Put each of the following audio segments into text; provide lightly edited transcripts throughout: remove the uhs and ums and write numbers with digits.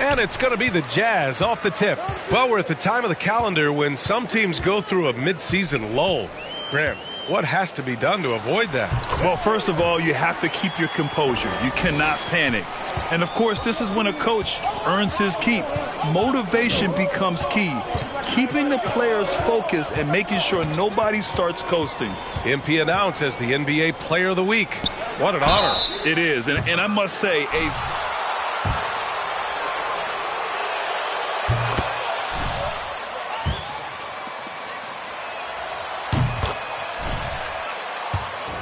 And it's going to be the Jazz off the tip. Well, we're at the time of the calendar when some teams go through a midseason lull. Graham, what has to be done to avoid that? Well, first of all, you have to keep your composure. You cannot panic. And, of course, this is when a coach earns his keep. Motivation becomes key. Keeping the players focused and making sure nobody starts coasting. MP announced as the NBA Player of the Week. What an honor. It is. And I must say,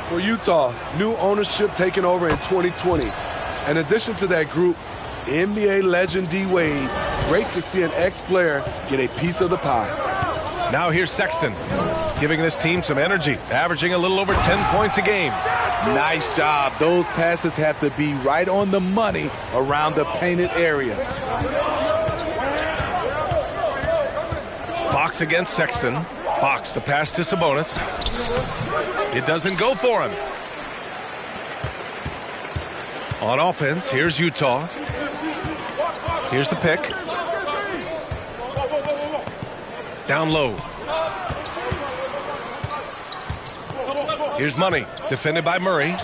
For Utah, new ownership taking over in 2020. In addition to that group, NBA legend D-Wade, great to see an ex-player get a piece of the pie. Now here's Sexton, giving this team some energy, averaging a little over 10 points a game. Nice job. Those passes have to be right on the money around the painted area. Fox against Sexton. Fox, the pass to Sabonis. It doesn't go for him. On offense, here's Utah. Here's the pick. Down low. Here's Money, defended by Murray.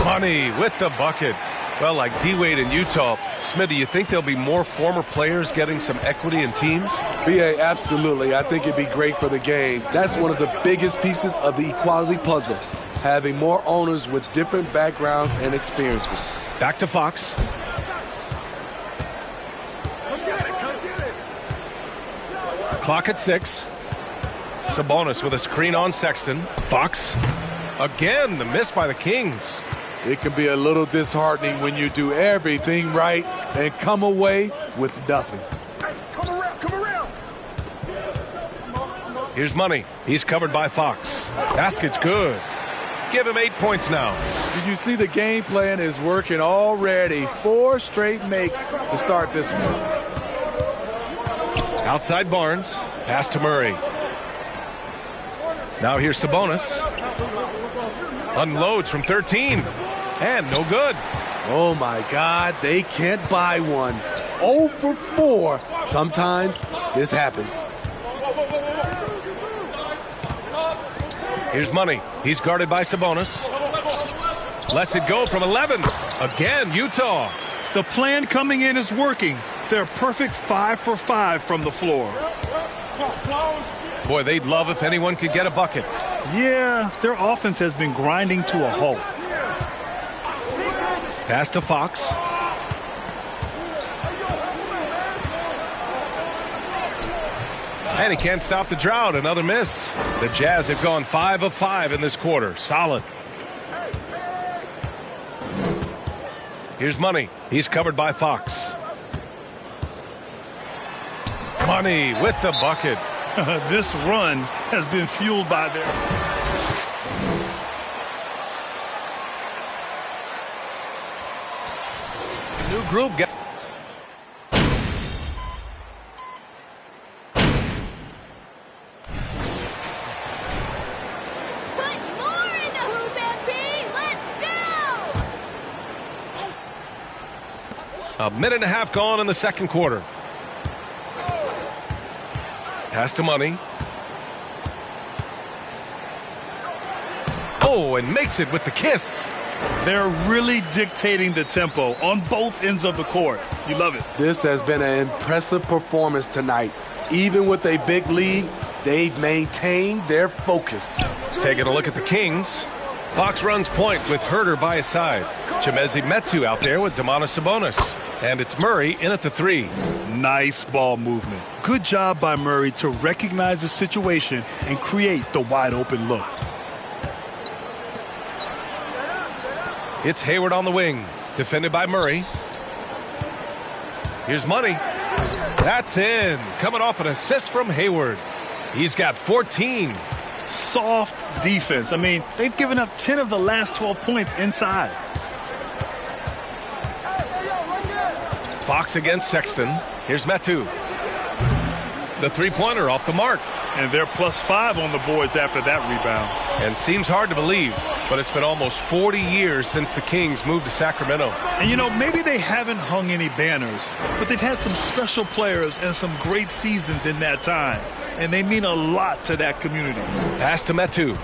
Money with the bucket. Well, like D-Wade in Utah, Smith, do you think there'll be more former players getting some equity in teams? B.A., absolutely. I think it'd be great for the game. That's one of the biggest pieces of the equality puzzle, having more owners with different backgrounds and experiences. Back to Fox. Clock at 6. Sabonis with a screen on Sexton. Fox. Again, the miss by the Kings. It can be a little disheartening when you do everything right and come away with nothing. Here's Money. He's covered by Fox. Basket's good. Give him 8 points now. Did you see the game plan is working already? 4 straight makes to start this one. Outside Barnes. Pass to Murray. Now here's Sabonis. Unloads from 13. And no good. Oh, my God. They can't buy one. 0 for 4. Sometimes this happens. Here's Money. He's guarded by Sabonis. Lets it go from 11. Again, Utah. The plan coming in is working. They're perfect 5 for 5 from the floor. Boy, they'd love if anyone could get a bucket. Yeah, their offense has been grinding to a halt. Pass to Fox. And he can't stop the drought. Another miss. The Jazz have gone 5 of 5 in this quarter. Solid. Here's Money. He's covered by Fox. Money with the bucket. This run has been fueled by their... New group. A minute and a half gone in the second quarter. Pass to Money. Oh, and makes it with the kiss. They're really dictating the tempo on both ends of the court. You love it. This has been an impressive performance tonight. Even with a big lead, they've maintained their focus. Taking a look at the Kings. Fox runs point with Herter by his side. Chimezie Metu out there with Domantas Sabonis. And it's Murray in at the 3. Nice ball movement. Good job by Murray to recognize the situation and create the wide open look. It's Hayward on the wing, defended by Murray. Here's Money. That's in. Coming off an assist from Hayward. He's got 14. Soft defense. I mean, they've given up 10 of the last 12 points inside. Fox against Sexton. Here's Metu. The three-pointer off the mark. And they're +5 on the boards after that rebound. And seems hard to believe. but it's been almost 40 years since the Kings moved to Sacramento. And, you know, maybe they haven't hung any banners, but they've had some special players and some great seasons in that time, and they mean a lot to that community. Pass to Metu.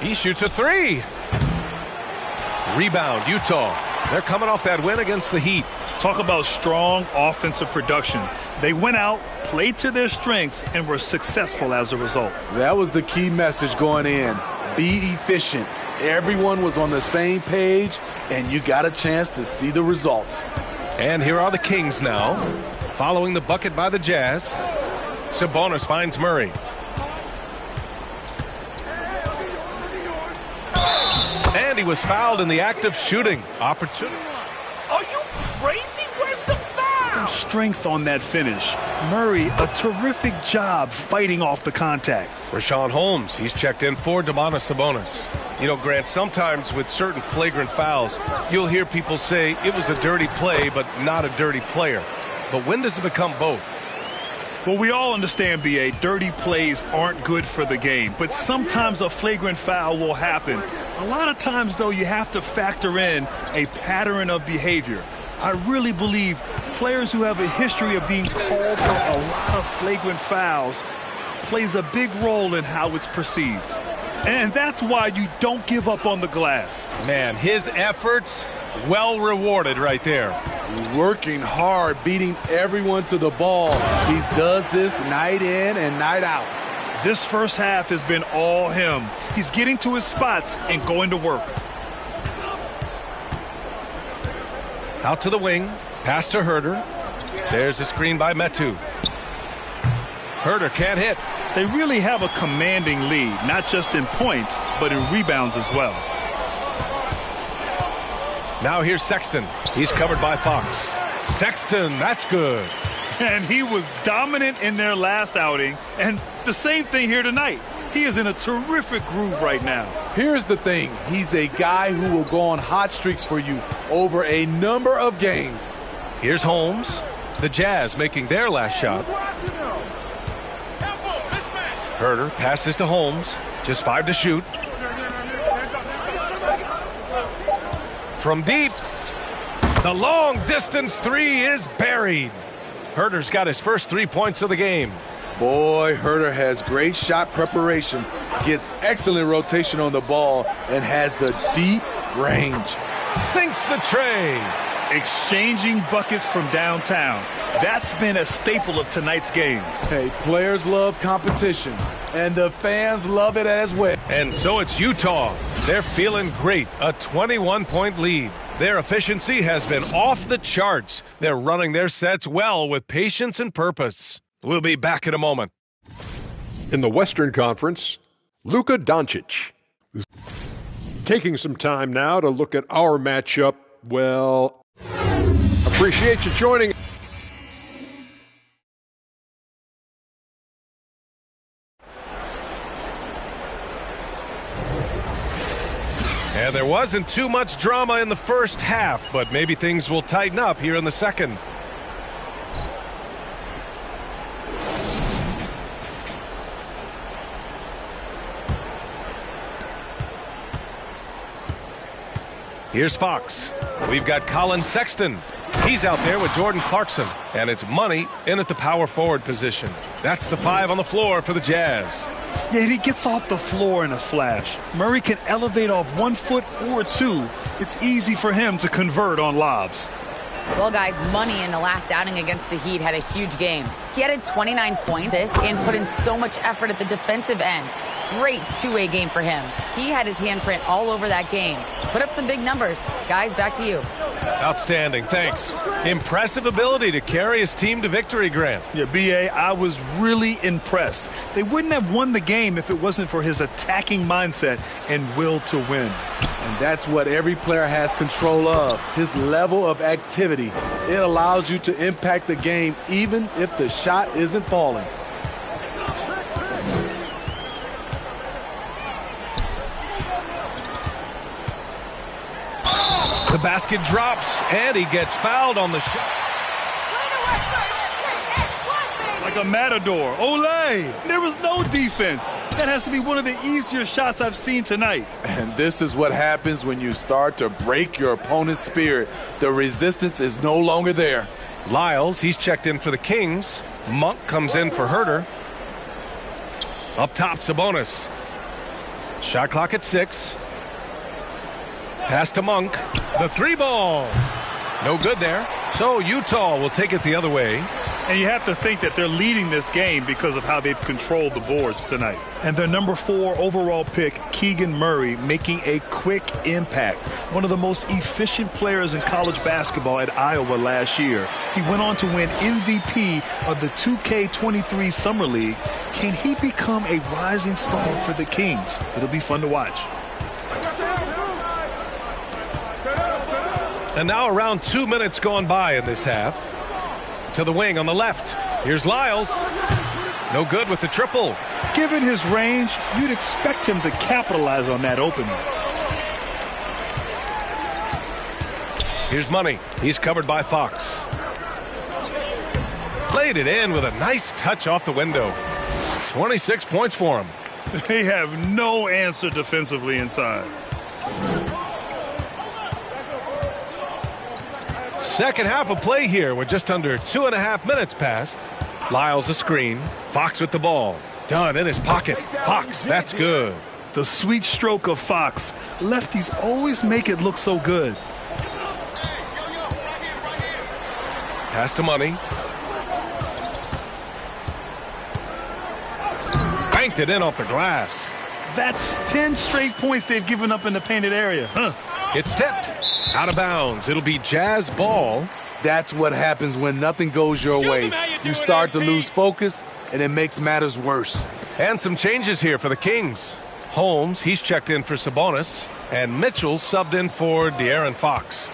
He shoots a three. Rebound, Utah. They're coming off that win against the Heat. Talk about strong offensive production. They went out, played to their strengths, and were successful as a result. That was the key message going in. Be efficient. Everyone was on the same page, and you got a chance to see the results. And here are the Kings now, following the bucket by the Jazz. Sabonis finds Murray. And he was fouled in the act of shooting. Opportunity. Are you crazy? Where's the foul? Some strength on that finish. Murray, a terrific job fighting off the contact. Rashawn Holmes, he's checked in for Domantas Sabonis. You know, Grant, sometimes with certain flagrant fouls, you'll hear people say it was a dirty play, but not a dirty player. But when does it become both? Well, we all understand, B.A., dirty plays aren't good for the game, but sometimes a flagrant foul will happen. A lot of times, though, you have to factor in a pattern of behavior. I really believe players who have a history of being called for a lot of flagrant fouls plays a big role in how it's perceived. And that's why you don't give up on the glass. Man, his efforts well rewarded right there. Working hard, beating everyone to the ball. He does this night in and night out. This first half has been all him. He's getting to his spots and going to work. Out to the wing, pass to Herter. There's a screen by Metu. Herter can't hit. They really have a commanding lead, not just in points, but in rebounds as well. Now here's Sexton. He's covered by Fox. Sexton, that's good. And he was dominant in their last outing, and the same thing here tonight. He is in a terrific groove right now. Here's the thing. He's a guy who will go on hot streaks for you over a number of games. Here's Holmes. The Jazz making their last shot. Herter passes to Holmes. Just 5 to shoot. From deep. The long distance three is buried. Herter's got his first 3 points of the game. Boy, Herter has great shot preparation, gets excellent rotation on the ball, and has the deep range. Sinks the tray. Exchanging buckets from downtown. That's been a staple of tonight's game. Hey, players love competition, and the fans love it as well. And so it's Utah. They're feeling great. A 21-point lead. Their efficiency has been off the charts. They're running their sets well with patience and purpose. We'll be back in a moment. In the Western Conference, Luka Doncic. Taking some time now to look at our matchup. Well, appreciate you joining. And there wasn't too much drama in the first half, but maybe things will tighten up here in the second. Here's Fox. We've got Colin Sexton. He's out there with Jordan Clarkson. And it's Money in at the power forward position. That's the 5 on the floor for the Jazz. Yeah, he gets off the floor in a flash. Murray can elevate off 1 foot or 2. It's easy for him to convert on lobs. Well, guys, Money in the last outing against the Heat had a huge game. He added 29 points and put in so much effort at the defensive end. Great two-way game for him. He had his handprint all over that game. Put up some big numbers. Guys, back to you. Outstanding, thanks. Impressive ability to carry his team to victory, Grant. Yeah, B.A., I was really impressed. They wouldn't have won the game if it wasn't for his attacking mindset and will to win. And that's what every player has control of, his level of activity. It allows you to impact the game even if the shot isn't falling. The basket drops, and he gets fouled on the shot. like a matador. Olay! There was no defense. That has to be one of the easier shots I've seen tonight. And this is what happens when you start to break your opponent's spirit. The resistance is no longer there. Lyles, he's checked in for the Kings. Monk comes in for Herter. Up top, Sabonis. Shot clock at 6. Pass to Monk. The 3-ball. No good there. So Utah will take it the other way. And you have to think that they're leading this game because of how they've controlled the boards tonight. And their number 4 overall pick, Keegan Murray, making a quick impact. One of the most efficient players in college basketball at Iowa last year. He went on to win MVP of the 2K23 Summer League. Can he become a rising star for the Kings? It'll be fun to watch. And now around 2 minutes gone by in this half. To the wing on the left. Here's Lyles. No good with the triple. Given his range, you'd expect him to capitalize on that opening. Here's Money. He's covered by Fox. Played it in with a nice touch off the window. 26 points for him. They have no answer defensively inside. Second half of play here with just under 2.5 minutes passed. Lyles a screen. Fox with the ball. Done in his pocket. Fox, that's good. The sweet stroke of Fox. Lefties always make it look so good. Pass to Money. Banked it in off the glass. That's 10 straight points they've given up in the painted area. It's tipped. Out of bounds. It'll be Jazz ball. That's what happens when nothing goes your way. You start to lose focus, and it makes matters worse. And some changes here for the Kings. Holmes, he's checked in for Sabonis. And Mitchell subbed in for De'Aaron Fox.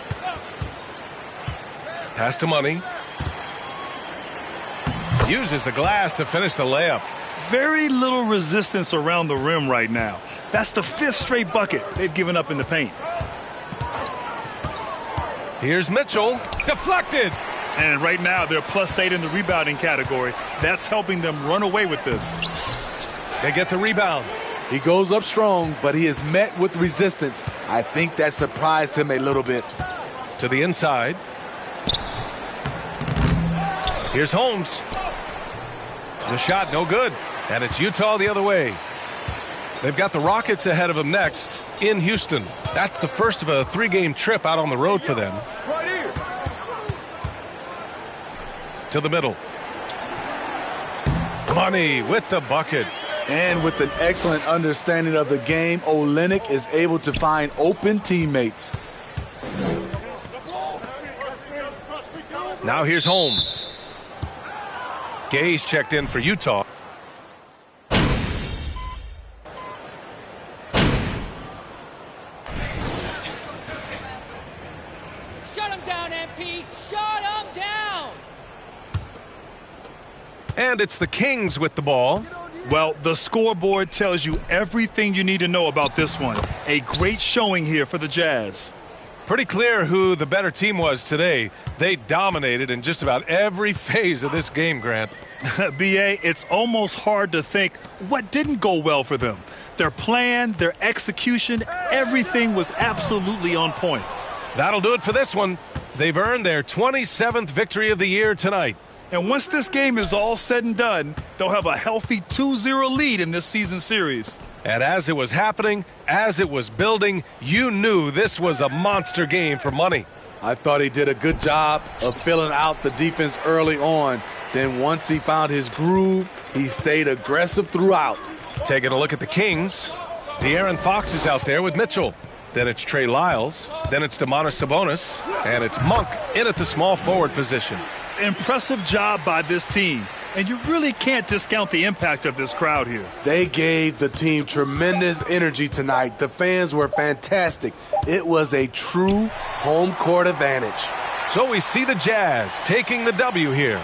Pass to Money. Uses the glass to finish the layup. Very little resistance around the rim right now. That's the 5th straight bucket they've given up in the paint. Here's Mitchell. Deflected. And right now they're +8 in the rebounding category. That's helping them run away with this. They get the rebound. He goes up strong, but he is met with resistance. I think that surprised him a little bit. To the inside. Here's Holmes. The shot no good. And it's Utah the other way. They've got the Rockets ahead of them next in Houston. That's the first of a 3-game trip out on the road for them. To the middle. Money with the bucket. And with an excellent understanding of the game, Olynyk is able to find open teammates. Now here's Holmes. Gay's checked in for Utah. And it's the Kings with the ball. Well, the scoreboard tells you everything you need to know about this one. A great showing here for the Jazz. Pretty clear who the better team was today. They dominated in just about every phase of this game, Grant. B.A., it's almost hard to think what didn't go well for them. Their plan, their execution, everything was absolutely on point. That'll do it for this one. They've earned their 27th victory of the year tonight. And once this game is all said and done, they'll have a healthy 2-0 lead in this season series. And as it was happening, as it was building, you knew this was a monster game for Money. I thought he did a good job of filling out the defense early on. Then once he found his groove, he stayed aggressive throughout. Taking a look at the Kings, De'Aaron Fox is out there with Mitchell. Then it's Trey Lyles. Then it's Domantas Sabonis. And it's Monk in at the small forward position. Impressive job by this team. And you really can't discount the impact of this crowd here. They gave the team tremendous energy tonight. The fans were fantastic. It was a true home court advantage. So we see the Jazz taking the W here.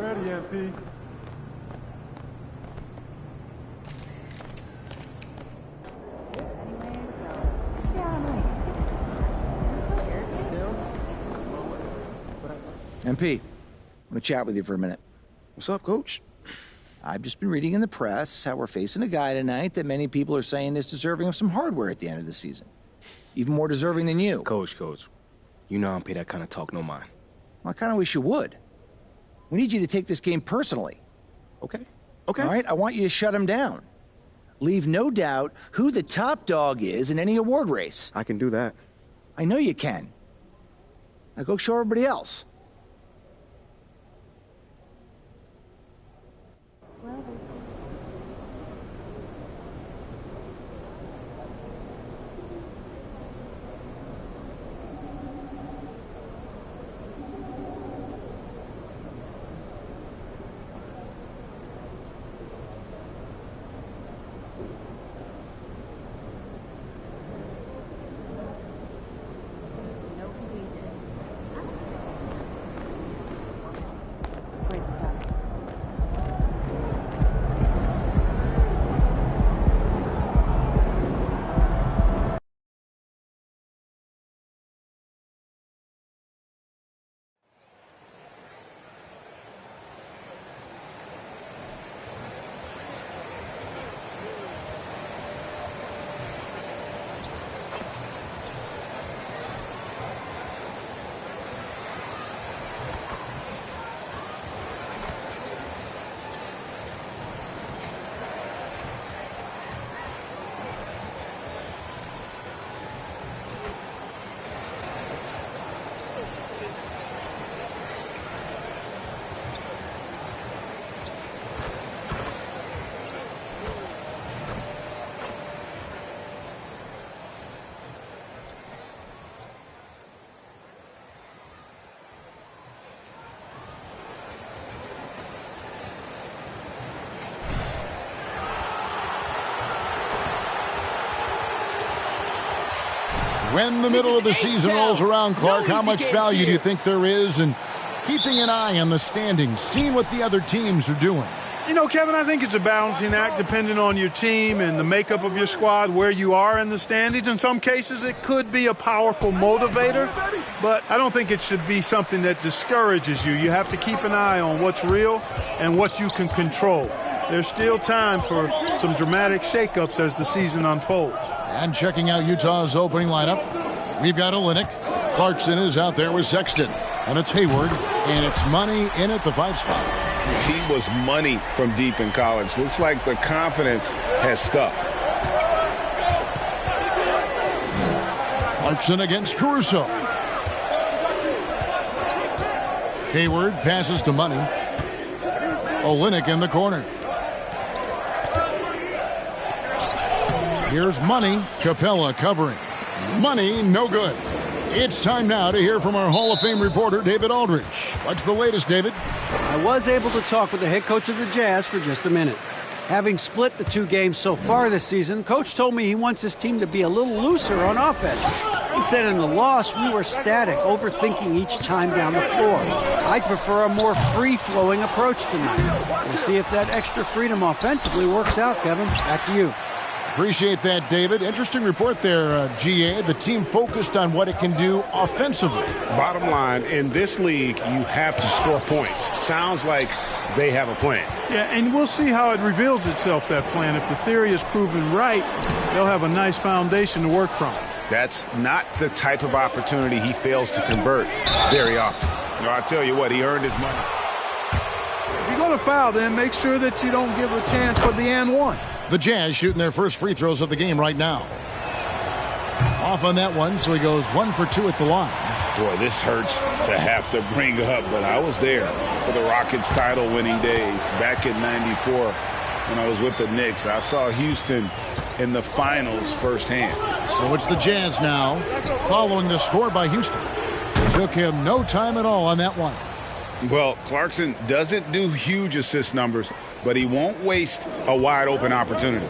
Ready, MP. MP, I want to chat with you for a minute. What's up, Coach? I've just been reading in the press how we're facing a guy tonight that many people are saying is deserving of some hardware at the end of the season. Even more deserving than you. Coach, you know I don't pay that kind of talk no mind. Well, I kind of wish you would. We need you to take this game personally. Okay? All right? I want you to shut him down. Leave no doubt who the top dog is in any award race. I can do that. I know you can. Now go show everybody else. When the middle of the season rolls around, Clark, how much value do you think there is in keeping an eye on the standings, seeing what the other teams are doing? You know, Kevin, I think it's a balancing act depending on your team and the makeup of your squad, where you are in the standings. In some cases, it could be a powerful motivator, but I don't think it should be something that discourages you. You have to keep an eye on what's real and what you can control. There's still time for some dramatic shakeups as the season unfolds. And checking out Utah's opening lineup, we've got Olynyk. Clarkson is out there with Sexton. And it's Hayward, and it's Money in at the 5 spot. He was money from deep in college. Looks like the confidence has stuck. Clarkson against Caruso. Hayward passes to Money. Olynyk in the corner. Here's Money. Capella covering. Money, no good. It's time now to hear from our Hall of Fame reporter, David Aldridge. What's the latest, David? I was able to talk with the head coach of the Jazz for just a minute. Having split the 2 games so far this season, Coach told me he wants his team to be a little looser on offense. He said in the loss, we were static, overthinking each time down the floor. I prefer a more free-flowing approach tonight. We'll see if that extra freedom offensively works out, Kevin. Back to you. Appreciate that, David. Interesting report there, GA. The team focused on what it can do offensively. Bottom line, in this league, you have to score points. Sounds like they have a plan. Yeah, and we'll see how it reveals itself, that plan. If the theory is proven right, they'll have a nice foundation to work from. That's not the type of opportunity he fails to convert very often. You know, I tell you what, he earned his money. If you're going to foul, then make sure that you don't give a chance for the and one. The Jazz shooting their first free throws of the game right now. Off on that one, so he goes 1 for 2 at the line. Boy, this hurts to have to bring up, but I was there for the Rockets title-winning days back in '94 when I was with the Knicks. I saw Houston in the finals firsthand. So it's the Jazz now, following the score by Houston. Took him no time at all on that one. Well, Clarkson doesn't do huge assist numbers, but he won't waste a wide-open opportunity.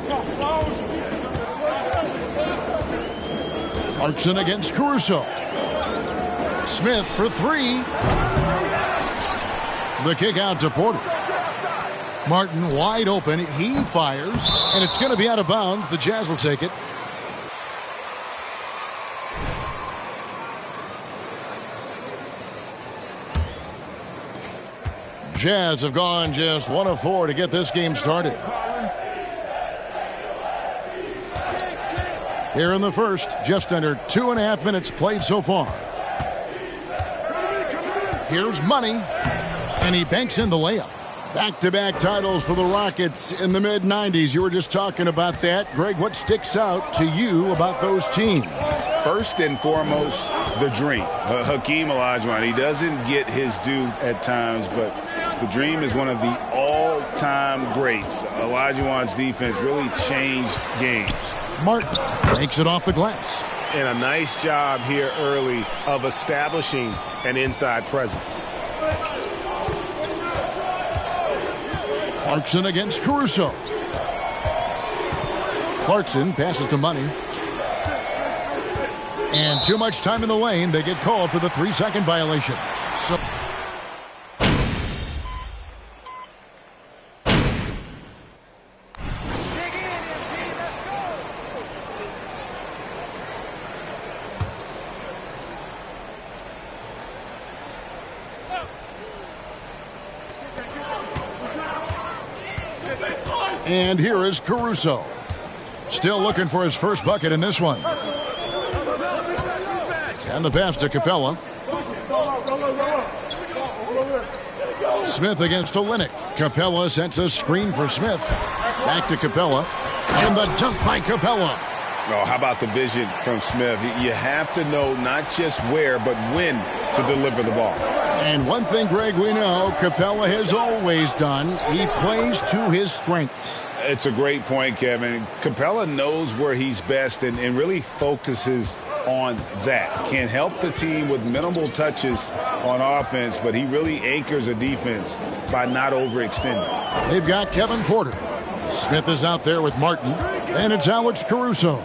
Clarkson against Caruso. Smith for 3. The kick out to Porter. Martin wide open. He fires, and it's going to be out of bounds. The Jazz will take it. Jazz have gone just 1 of 4 to get this game started. Here in the first, just under 2.5 minutes played so far. Here's Money, and he banks in the layup. Back-to-back titles for the Rockets in the mid-90s. You were just talking about that. Greg, what sticks out to you about those teams? First and foremost, the dream. Hakeem Olajuwon, he doesn't get his due at times, but the Dream is one of the all-time greats. Olajuwon's defense really changed games. Martin takes it off the glass. And a nice job here early of establishing an inside presence. Clarkson against Caruso. Clarkson passes to Money. And too much time in the lane. They get called for the 3-second violation. So and here is Caruso. Still looking for his first bucket in this one. And the pass to Capella. Smith against Olynyk. Capella sends a screen for Smith. Back to Capella. And the dunk by Capella. Oh, how about the vision from Smith? You have to know not just where, but when to deliver the ball. And one thing, Greg, we know Capella has always done, he plays to his strengths. It's a great point, Kevin. Capella knows where he's best and really focuses on that. Can help the team with minimal touches on offense, but he really anchors a defense by not overextending. They've got Kevin Porter. Smith is out there with Martin, and it's Alex Caruso.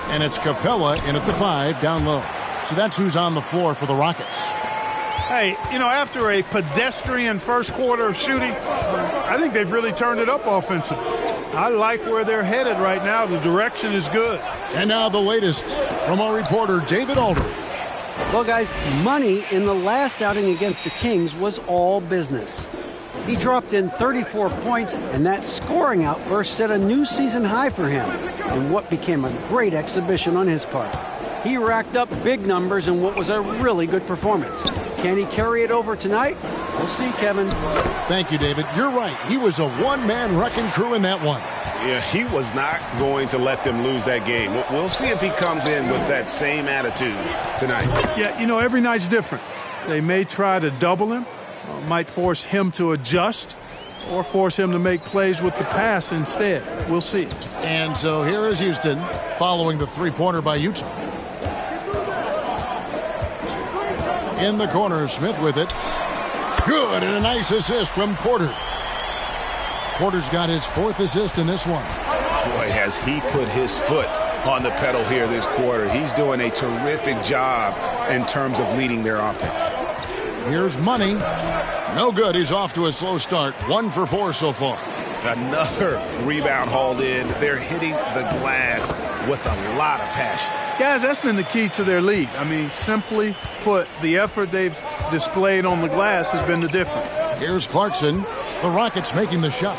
And it's Capella in at the 5 down low. So that's who's on the floor for the Rockets. Hey, you know, after a pedestrian first quarter of shooting, I think they've really turned it up offensively. I like where they're headed right now. The direction is good. And now the latest from our reporter, David Aldridge. Well, guys, Money in the last outing against the Kings was all business. He dropped in 34 points, and that scoring outburst set a new season high for him in what became a great exhibition on his part. He racked up big numbers in what was a really good performance. Can he carry it over tonight? We'll see, Kevin. Thank you, David. You're right. He was a one-man wrecking crew in that one. Yeah, he was not going to let them lose that game. We'll see if he comes in with that same attitude tonight. Yeah, you know, every night's different. They may try to double him, might force him to adjust, or force him to make plays with the pass instead. We'll see. And so here is Houston following the three-pointer by Utah. In the corner, Smith with it. Good, and a nice assist from Porter. Porter's got his 4th assist in this one. Boy, has he put his foot on the pedal here this quarter. He's doing a terrific job in terms of leading their offense. Here's Money. No good. He's off to a slow start. 1 for 4 so far. Another rebound hauled in. They're hitting the glass with a lot of passion. Guys, that's been the key to their lead. I mean, simply put, the effort they've displayed on the glass has been the difference. Here's Clarkson. The Rockets making the shot.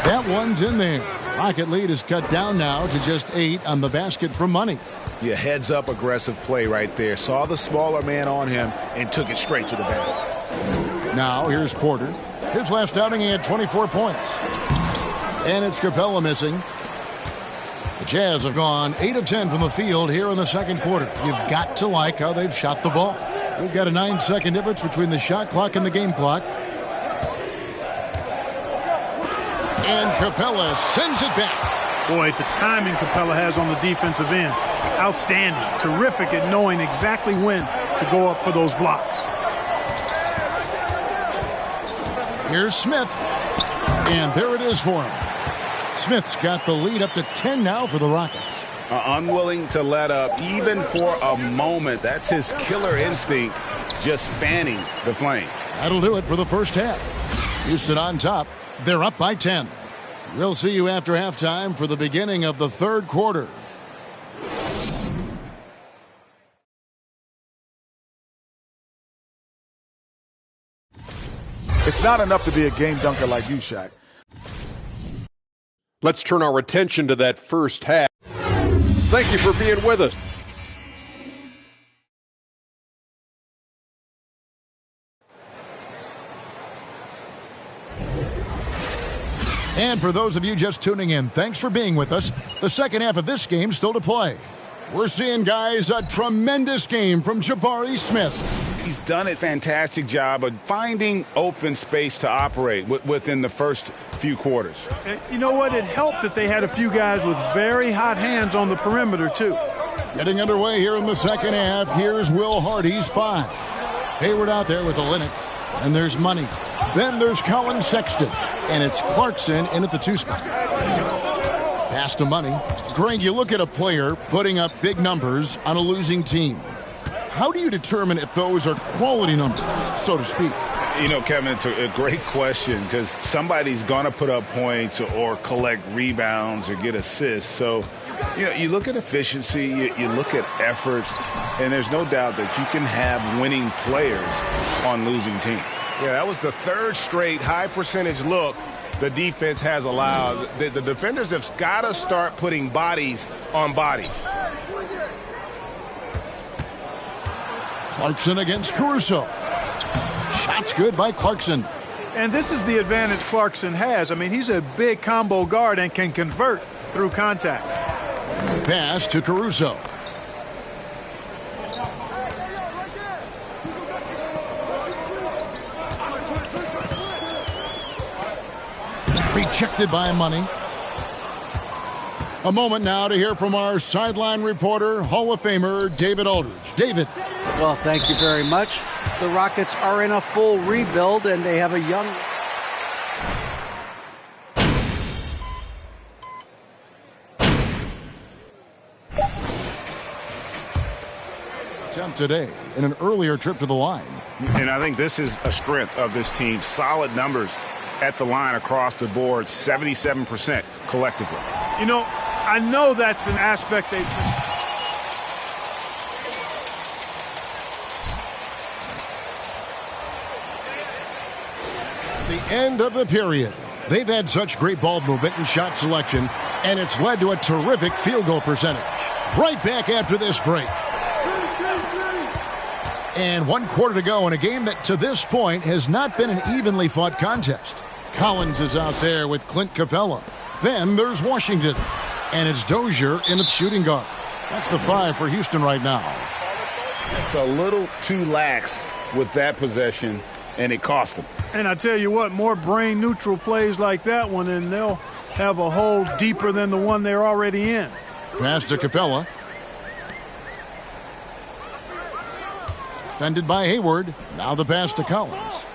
That one's in there. Rocket lead is cut down now to just 8 on the basket from Money. Yeah, heads-up aggressive play right there. Saw the smaller man on him and took it straight to the basket. Now here's Porter. His last outing, he had 24 points. And it's Capella missing. The Jazz have gone 8 of 10 from the field here in the second quarter. You've got to like how they've shot the ball. We've got a 9-second difference between the shot clock and the game clock. And Capella sends it back. Boy, the timing Capella has on the defensive end, outstanding. Terrific at knowing exactly when to go up for those blocks. Here's Smith. And there it is for him. Smith's got the lead up to 10 now for the Rockets. Unwilling to let up even for a moment. That's his killer instinct just fanning the flames. That'll do it for the first half. Houston on top. They're up by 10. We'll see you after halftime for the beginning of the third quarter. It's not enough to be a game dunker like you, Shaq. Let's turn our attention to that first half. Thank you for being with us. And for those of you just tuning in, thanks for being with us. The second half of this game still to play. We're seeing, guys, a tremendous game from Jabari Smith. He's done a fantastic job of finding open space to operate within the first few quarters. You know what? It helped that they had a few guys with very hot hands on the perimeter, too. Getting underway here in the second half. Here's Will Hardy's 5. Hayward out there with Olynyk. And there's Money. Then there's Colin Sexton. And it's Clarkson in at the 2 spot. Pass to Money. Greg, you look at a player putting up big numbers on a losing team. How do you determine if those are quality numbers, so to speak? You know, Kevin, it's a great question because somebody's going to put up points or collect rebounds or get assists. So, you know, you look at efficiency, you look at effort, and there's no doubt that you can have winning players on losing teams. Yeah, that was the third straight high-percentage look the defense has allowed. The defenders have got to start putting bodies on bodies. Clarkson against Caruso. Shots good by Clarkson. And this is the advantage Clarkson has. I mean, he's a big combo guard and can convert through contact. Pass to Caruso. Rejected by Money. A moment now to hear from our sideline reporter, Hall of Famer David Aldridge. David. Well, thank you very much. The Rockets are in a full rebuild, and they have a young... attempt today in an earlier trip to the line. And I think this is a strength of this team. Solid numbers at the line across the board, 77% collectively. You know, I know that's an aspect they... The end of the period. They've had such great ball movement and shot selection, and it's led to a terrific field goal percentage. Right back after this break. And 1 quarter to go in a game that to this point has not been an evenly fought contest. Collins is out there with Clint Capella. Then there's Washington. And it's Dozier in at shooting guard. That's the 5 for Houston right now. Just a little too lax with that possession, and it cost them. And I tell you what, more brain-neutral plays like that one, and they'll have a hole deeper than the one they're already in. Pass to Capella. Defended by Hayward. Now the pass to Collins.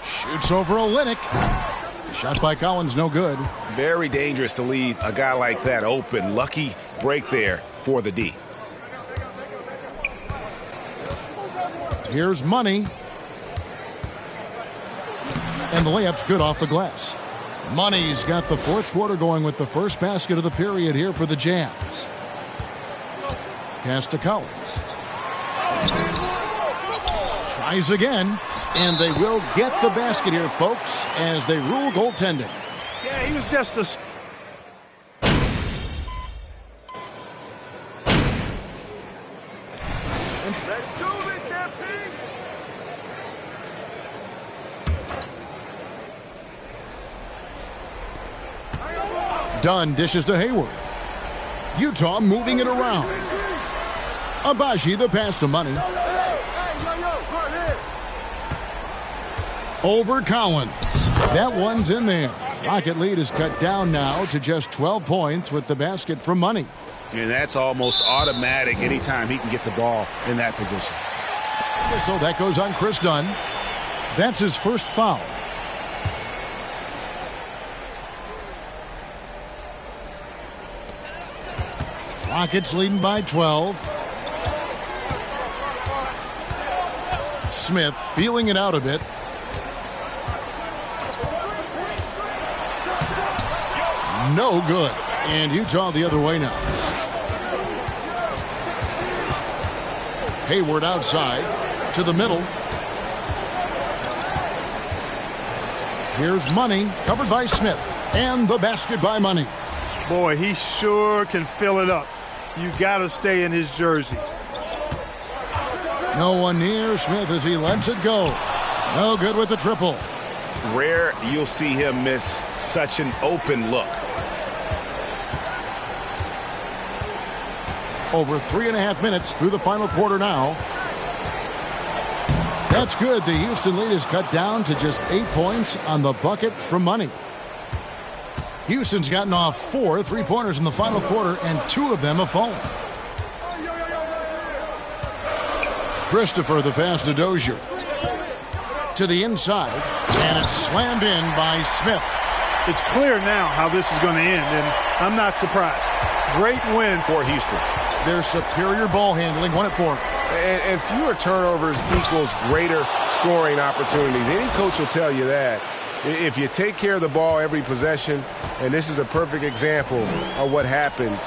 Shoots over Olynyk. Shot by Collins, no good. Very dangerous to leave a guy like that open. Lucky break there for the D. Here's Money. And the layup's good off the glass. Money's got the 4th quarter going with the first basket of the period here for the Jazz. Pass to Collins. Tries again, and they will get the basket here, folks, as they rule goaltending. Yeah, he was just a... Dunn dishes to Hayward. Utah moving it around. Abaji the pass to Money. Over Collins. That one's in there. Rocket lead is cut down now to just 12 points with the basket from Money. And that's almost automatic anytime he can get the ball in that position. So that goes on Chris Dunn. That's his first foul. Rockets leading by 12. Smith feeling it out a bit. No good. And Utah the other way now. Hayward outside to the middle. Here's Money, covered by Smith. And the basket by Money. Boy, he sure can fill it up. You got to stay in his jersey. No one near Smith as he lets it go. No good with the triple. Rare you'll see him miss such an open look. Over 3.5 minutes through the final quarter now. That's good. The Houston lead is cut down to just 8 points on the bucket from Money. Houston's gotten off 4 3-pointers in the final quarter, and 2 of them have fallen. Christopher, the pass to Dozier. To the inside, and it's slammed in by Smith. It's clear now how this is going to end, and I'm not surprised. Great win for Houston. Their superior ball handling won it for them. And fewer turnovers equals greater scoring opportunities. Any coach will tell you that. If you take care of the ball every possession, and this is a perfect example of what happens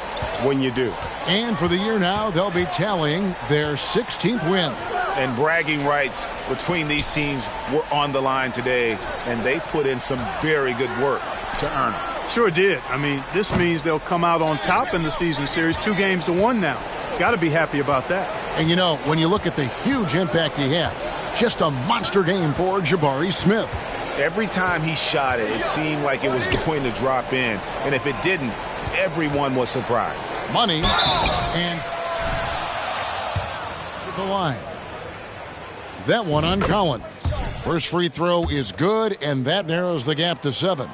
when you do. And for the year now, they'll be tallying their 16th win. And bragging rights between these teams were on the line today, and they put in some very good work to earn it. Sure did. I mean, this means they'll come out on top in the season series, 2-1 now. Got to be happy about that. And, you know, when you look at the huge impact he had, just a monster game for Jabari Smith. Every time he shot it, it seemed like it was going to drop in. And if it didn't, everyone was surprised. Money and to the line. That one on Collins. First free throw is good, and that narrows the gap to 7.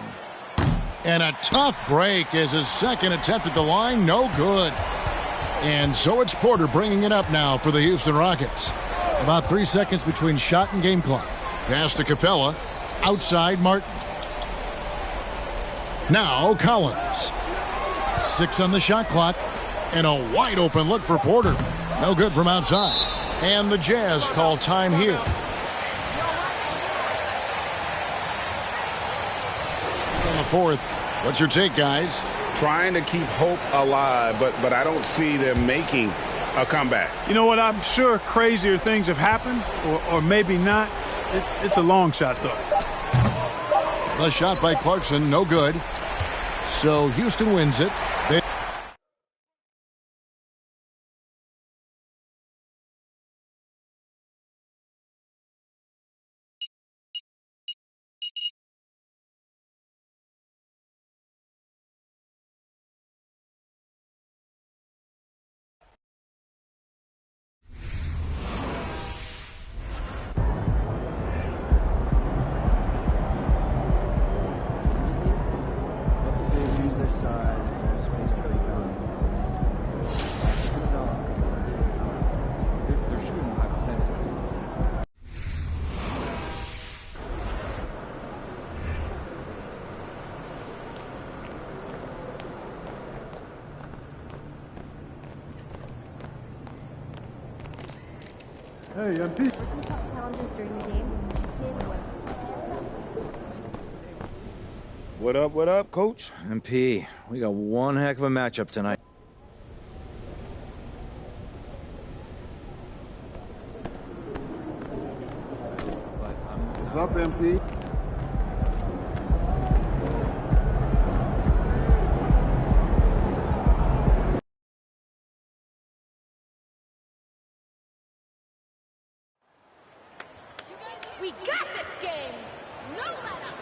And a tough break as his second attempt at the line, no good. And so it's Porter bringing it up now for the Houston Rockets. About 3 seconds between shot and game clock. Pass to Capella. Outside Martin. Now Collins. 6 on the shot clock. And a wide open look for Porter. No good from outside. And the Jazz call time here. On the fourth. What's your take, guys? Trying to keep hope alive, but I don't see them making a comeback. You know what? I'm sure crazier things have happened, or maybe not. It's a long shot, though. The shot by Clarkson, no good. So Houston wins it. Hey, MP. What up, Coach? MP, we got one heck of a matchup tonight. What's up, MP? We got this game. No let up.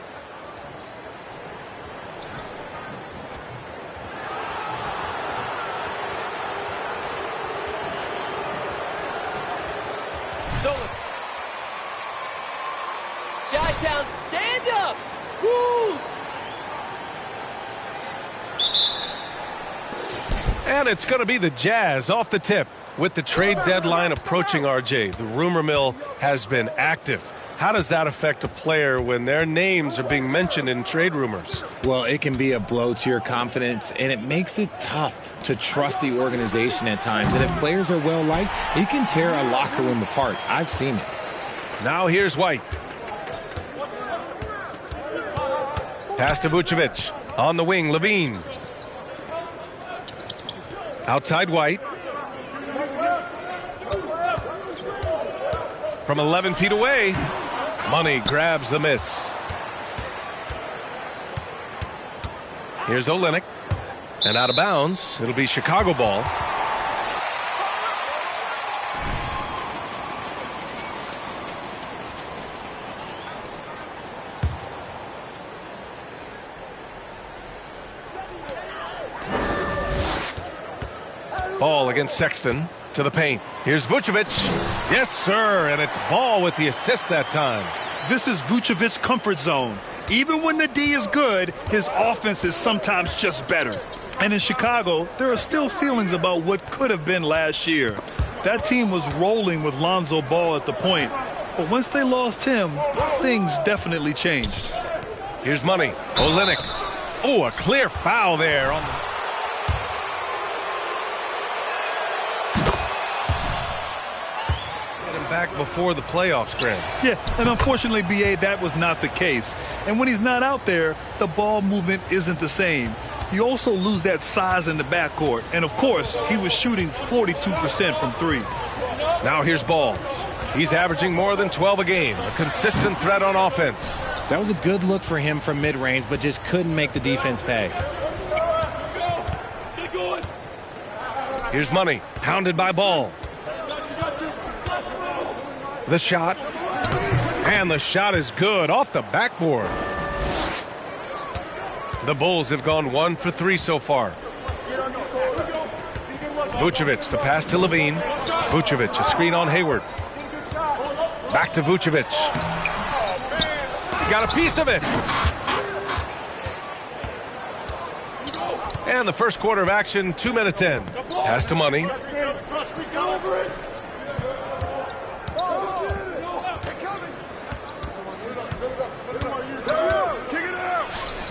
Sullivan. Chi-Town, stand up. Wolves. And it's going to be the Jazz off the tip. With the trade deadline approaching, RJ, the rumor mill has been active. How does that affect a player when their names are being mentioned in trade rumors? Well, it can be a blow to your confidence, and it makes it tough to trust the organization at times. And if players are well-liked, it can tear a locker room apart. I've seen it. Now here's White. Pass to Vucevic. On the wing, Levine. Outside White. From 11 feet away, Money grabs the miss. Here's Olynyk. And out of bounds, it'll be Chicago ball. Ball against Sexton to the paint. Here's Vucevic. Yes, sir, and it's Ball with the assist that time. This is Vucevic's comfort zone. Even when the D is good, his offense is sometimes just better. And in Chicago, there are still feelings about what could have been last year. That team was rolling with Lonzo Ball at the point. But once they lost him, things definitely changed. Here's Money. Olynyk. Oh, a clear foul there on the... back before the playoffs, Grant. Yeah, and unfortunately, B.A., that was not the case. And when he's not out there, the ball movement isn't the same. You also lose that size in the backcourt. And, of course, he was shooting 42% from three. Now here's Ball. He's averaging more than 12 a game. A consistent threat on offense. That was a good look for him from mid-range, but just couldn't make the defense pay. Here's Money. Pounded by Ball. The shot. And the shot is good off the backboard. The Bulls have gone 1 for 3 so far. Vucevic, the pass to Levine. Vucevic, a screen on Hayward. Back to Vucevic. Got a piece of it. And the first quarter of action, 2 minutes in. Pass to Money.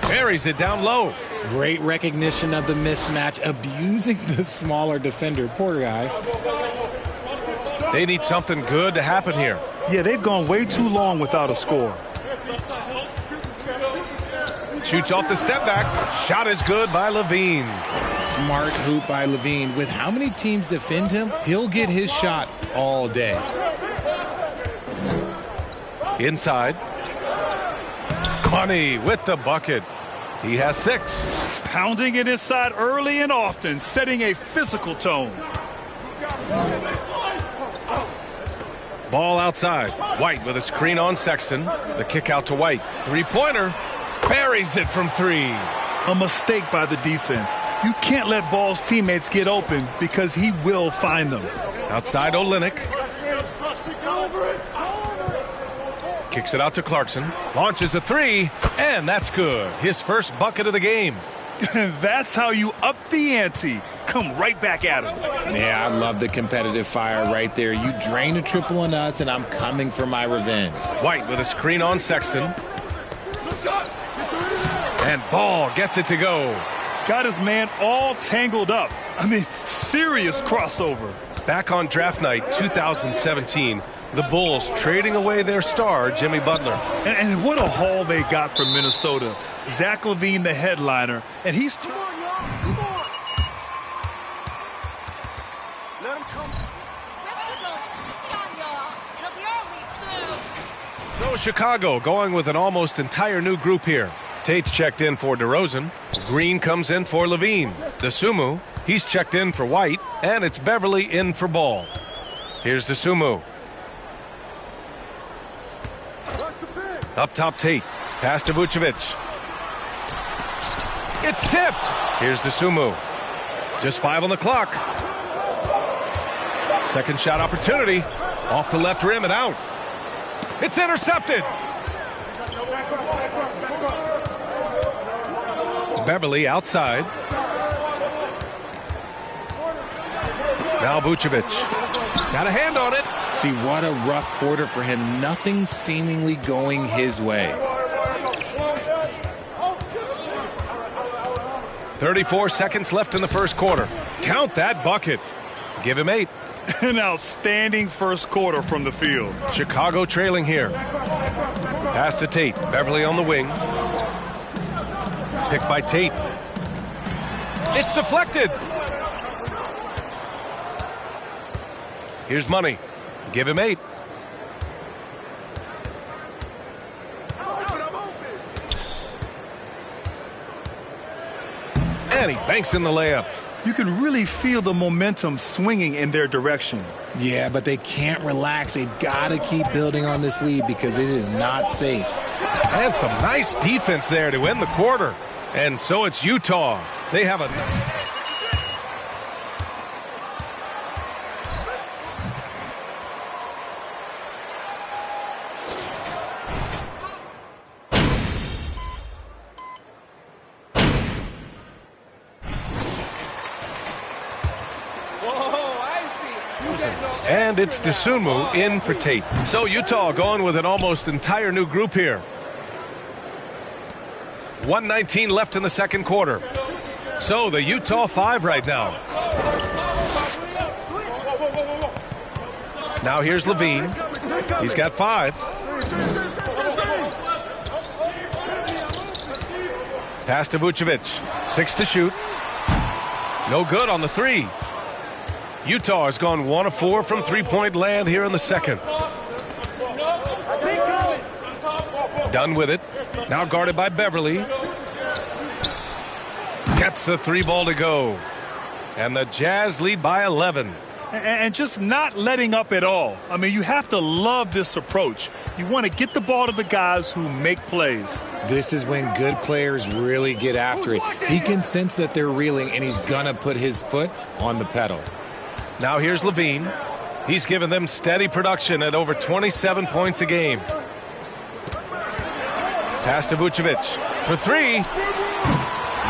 Buries it down low. Great recognition of the mismatch, abusing the smaller defender. Poor guy. They need something good to happen here. Yeah, they've gone way too long without a score. Shoots off the step back. Shot is good by Levine. Smart hoop by Levine. With how many teams defend him, he'll get his shot all day. Inside. Money with the bucket. He has 6. Pounding it inside early and often, setting a physical tone. Ball outside. White with a screen on Sexton. The kick out to White. Three-pointer. Buries it from 3. A mistake by the defense. You can't let Ball's teammates get open because he will find them. Outside Olynyk. Kicks it out to Clarkson. Launches a 3, and that's good. His first bucket of the game. That's how you up the ante. Come right back at him. Yeah, I love the competitive fire right there. You drain a triple on us, and I'm coming for my revenge. White with a screen on Sexton. And Ball gets it to go. Got his man all tangled up. I mean, serious crossover. Back on draft night 2017, the Bulls trading away their star, Jimmy Butler. And what a haul they got from Minnesota. Zach LaVine, the headliner, and he's... So Chicago going with an almost entire new group here. Tate's checked in for DeRozan. Green comes in for Levine. DeSumo, he's checked in for White. And it's Beverly in for Ball. Here's DeSumo. Up top Tate. Pass to Vucevic. It's tipped. Here's DeSumo. Just 5 on the clock. Second shot opportunity. Off the left rim and out. It's intercepted. Beverly outside. Now Vucevic. Got a hand on it. See, what a rough quarter for him. Nothing seemingly going his way. 34 seconds left in the first quarter. Count that bucket. Give him 8. An outstanding first quarter from the field. Chicago trailing here. Pass to Tate. Beverly on the wing. Picked by Tate. It's deflected. Here's Money. Give him 8. And he banks in the layup. You can really feel the momentum swinging in their direction. Yeah, but they can't relax. They've got to keep building on this lead because it is not safe. And some nice defense there to end the quarter. And so it's Utah. They have a... And it's Dosunmu in for Tate. So Utah going with an almost entire new group here. 1:19 left in the second quarter. So the Utah 5 right now. Now here's Levine. He's got 5. Pass to Vucevic. 6 to shoot. No good on the 3. Utah has gone 1 of 4 from three-point land here in the second. Done with it. Now guarded by Beverly. Gets the 3 ball to go. And the Jazz lead by 11. And just not letting up at all. I mean, you have to love this approach. You want to get the ball to the guys who make plays. This is when good players really get after it. He can sense that they're reeling, and he's going to put his foot on the pedal. Now here's Levine. He's given them steady production at over 27 points a game. Pass to Vucevic for 3.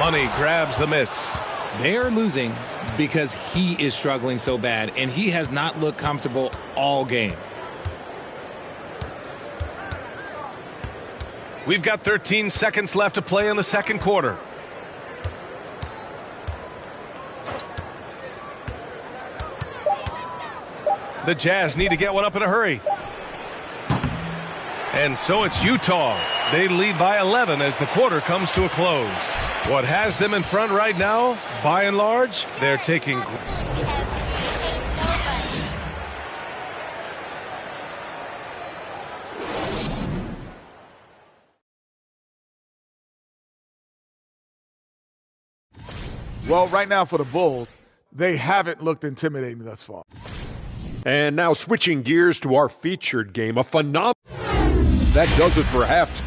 Money grabs the miss. They are losing because he is struggling so bad, and he has not looked comfortable all game. We've got 13 seconds left to play in the second quarter. The Jazz need to get one up in a hurry. And so it's Utah. They lead by 11 as the quarter comes to a close. What has them in front right now, by and large, they're taking... Well, right now for the Bulls, they haven't looked intimidating thus far. And now switching gears to our featured game, a phenomenal... That does it for halftime.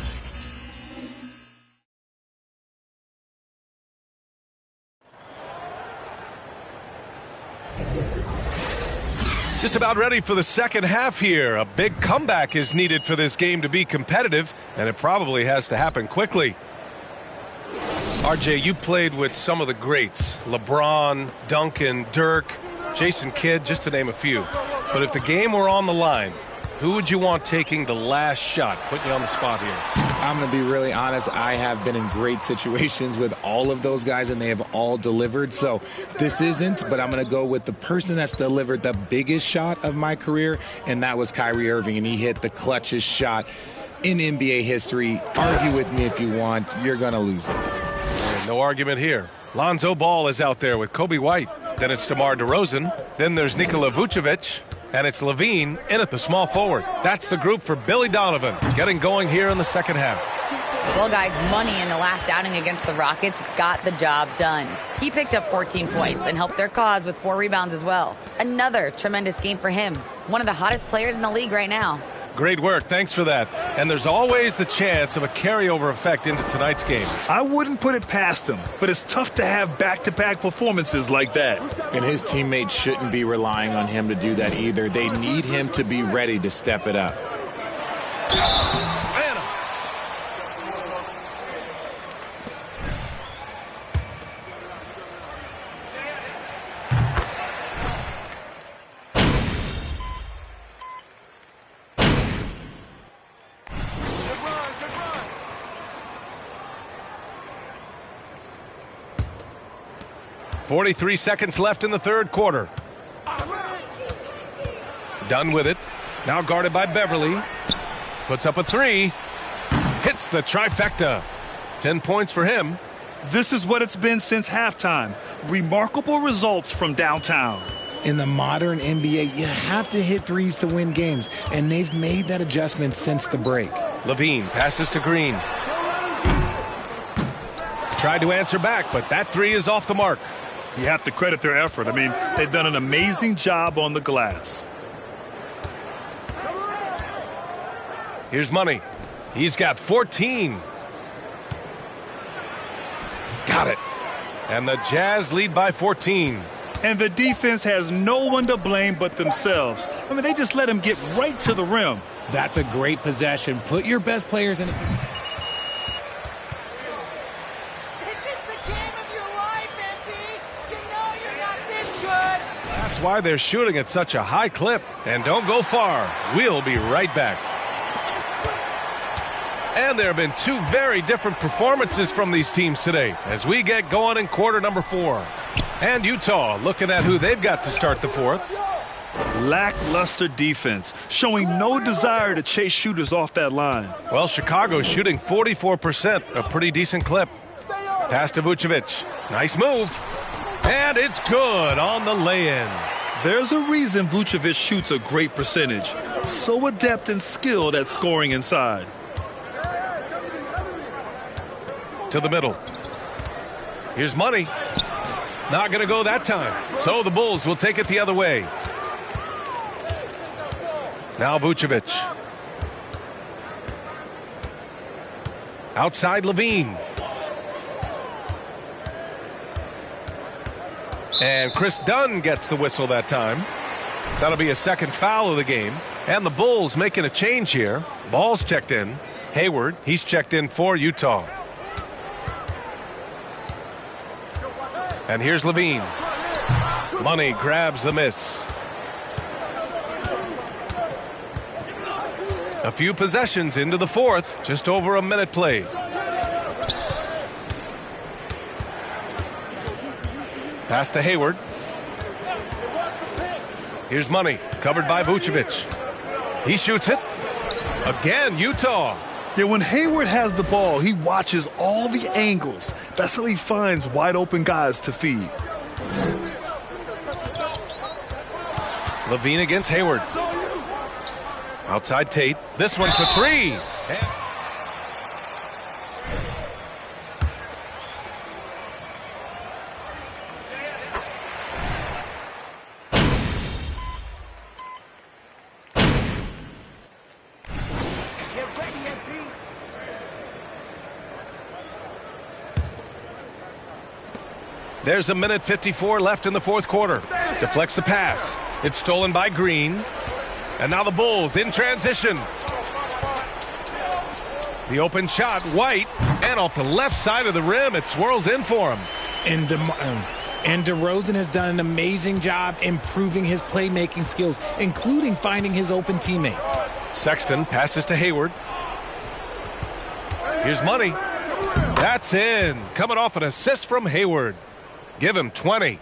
Just about ready for the second half here. A big comeback is needed for this game to be competitive, and it probably has to happen quickly. RJ, you played with some of the greats. LeBron, Duncan, Dirk, Jason Kidd, just to name a few. But if the game were on the line, who would you want taking the last shot? Putting you on the spot here. I'm going to be really honest. I have been in great situations with all of those guys, and they have all delivered. So this isn't, but I'm going to go with the person that's delivered the biggest shot of my career, and that was Kyrie Irving, and he hit the clutchest shot in NBA history. Argue with me if you want. You're going to lose it. No argument here. Lonzo Ball is out there with Kobe White. Then it's DeMar DeRozan. Then there's Nikola Vucevic. And it's Levine in at the small forward. That's the group for Billy Donovan, getting going here in the second half. Well, guys, Money in the last outing against the Rockets got the job done. He picked up 14 points and helped their cause with 4 rebounds as well. Another tremendous game for him. One of the hottest players in the league right now. Great work. Thanks for that. And there's always the chance of a carryover effect into tonight's game. I wouldn't put it past him, but it's tough to have back-to-back performances like that. And his teammates shouldn't be relying on him to do that either. They need him to be ready to step it up. 43 seconds left in the third quarter. Done with it. Now guarded by Beverly. Puts up a three. Hits the trifecta. 10 points for him. This is what it's been since halftime. Remarkable results from downtown. In the modern NBA, you have to hit threes to win games, and they've made that adjustment since the break. Levine passes to Green. Tried to answer back, but that three is off the mark. You have to credit their effort. I mean, they've done an amazing job on the glass. Here's Money. He's got 14. Got it. And the Jazz lead by 14. And the defense has no one to blame but themselves. I mean, they just let him get right to the rim. That's a great possession. Put your best players in. This is the game of your life, MP. You know you're not this good. That's why they're shooting at such a high clip. And don't go far. We'll be right back. And there have been two very different performances from these teams today as we get going in quarter number 4. And Utah looking at who they've got to start the fourth. Lackluster defense, showing no desire to chase shooters off that line. Well, Chicago's shooting 44%, a pretty decent clip. Pass to Vucevic. Nice move. And it's good on the lay-in. There's a reason Vucevic shoots a great percentage. So adept and skilled at scoring inside. To the middle. Here's Money. Not going to go that time. So the Bulls will take it the other way. Now Vucevic. Outside Levine. And Chris Dunn gets the whistle that time. That'll be a second foul of the game. And the Bulls making a change here. Ball's checked in. Hayward, he's checked in for Utah. And here's Levine. Money grabs the miss. A few possessions into the fourth. Just over a minute played. Pass to Hayward. Here's Money. Covered by Vucevic. He shoots it. Again, Utah. Yeah, when Hayward has the ball, he watches all the angles. That's how he finds wide open guys to feed. Levine against Hayward. Outside Tate. This one for three. There's a minute 54 left in the fourth quarter. Deflects the pass. It's stolen by Green. And now the Bulls in transition. The open shot, White, and off the left side of the rim, it swirls in for him. And DeRozan has done an amazing job improving his playmaking skills, including finding his open teammates. Sexton passes to Hayward. Here's Money. That's in. Coming off an assist from Hayward. Give him 20.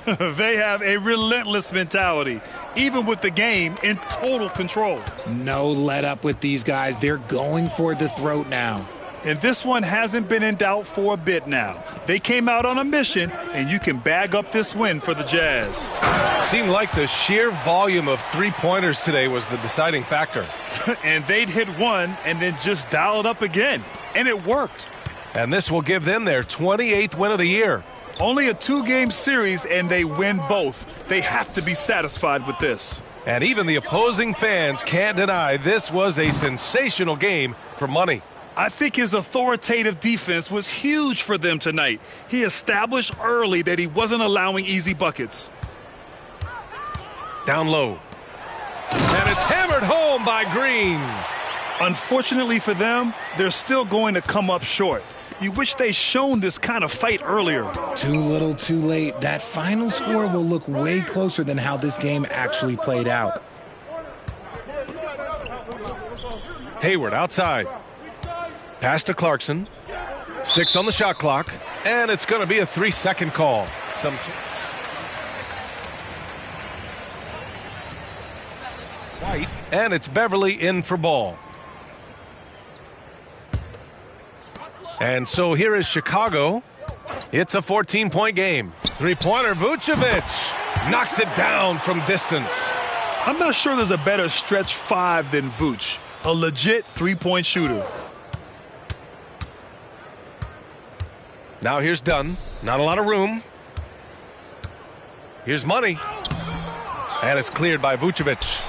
They have a relentless mentality, even with the game in total control. No let up with these guys. They're going for the throat now. And this one hasn't been in doubt for a bit now. They came out on a mission, and you can bag up this win for the Jazz. Seemed like the sheer volume of three-pointers today was the deciding factor. And they'd hit one and then just dial it up again. And it worked. And this will give them their 28th win of the year. Only a two-game series, and they win both. They have to be satisfied with this. And even the opposing fans can't deny this was a sensational game for Money. I think his authoritative defense was huge for them tonight. He established early that he wasn't allowing easy buckets. Down low. And it's hammered home by Green. Unfortunately for them, they're still going to come up short. You wish they'd shown this kind of fight earlier. Too little, too late. That final score will look way closer than how this game actually played out. Hayward outside. Pass to Clarkson. 6 on the shot clock. And it's going to be a 3-second call. And it's Beverly in for ball. And so here is Chicago. It's a 14-point game. Three-pointer, Vucevic knocks it down from distance. I'm not sure there's a better stretch five than Vooch. A legit three-point shooter. Now here's Dunn. Not a lot of room. Here's Money. And it's cleared by Vucevic.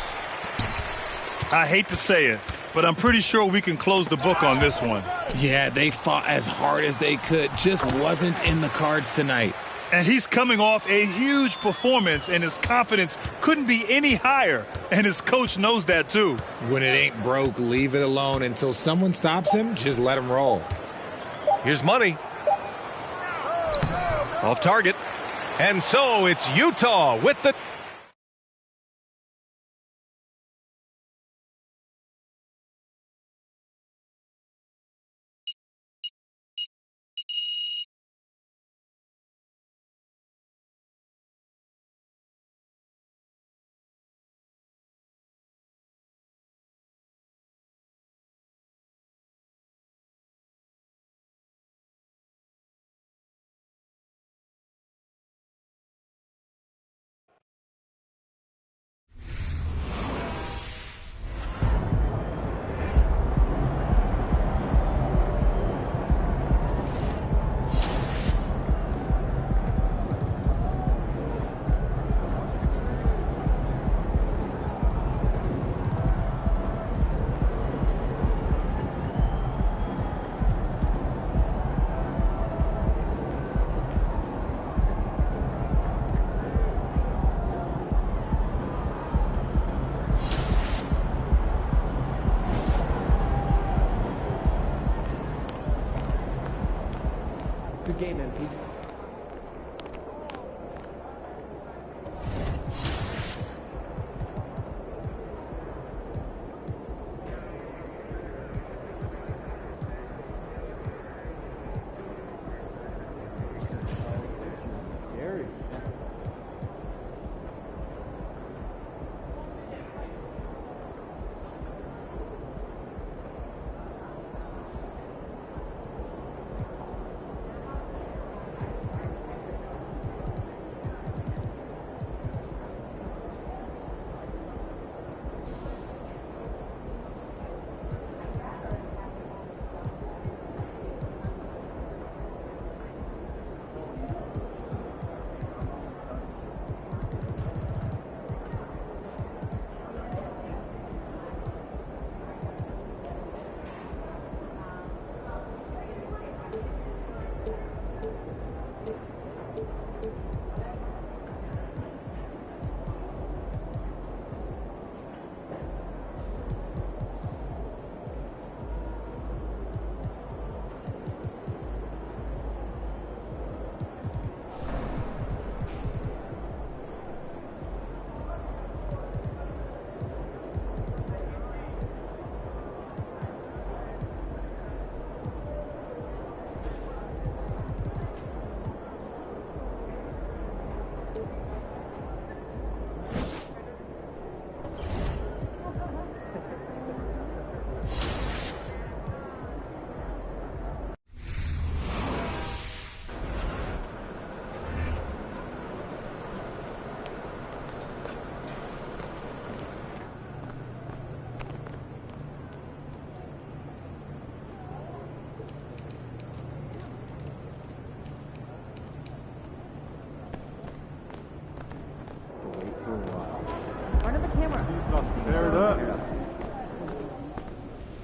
I hate to say it, but I'm pretty sure we can close the book on this one. Yeah, they fought as hard as they could. Just wasn't in the cards tonight. And he's coming off a huge performance, and his confidence couldn't be any higher. And his coach knows that, too. When it ain't broke, leave it alone. Until someone stops him, just let him roll. Here's Money. Off target. And so it's Utah with the... Good game, MP. Scary.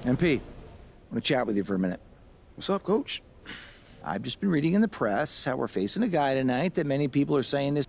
MP, I want to chat with you for a minute. What's up, Coach? I've just been reading in the press how we're facing a guy tonight that many people are saying is...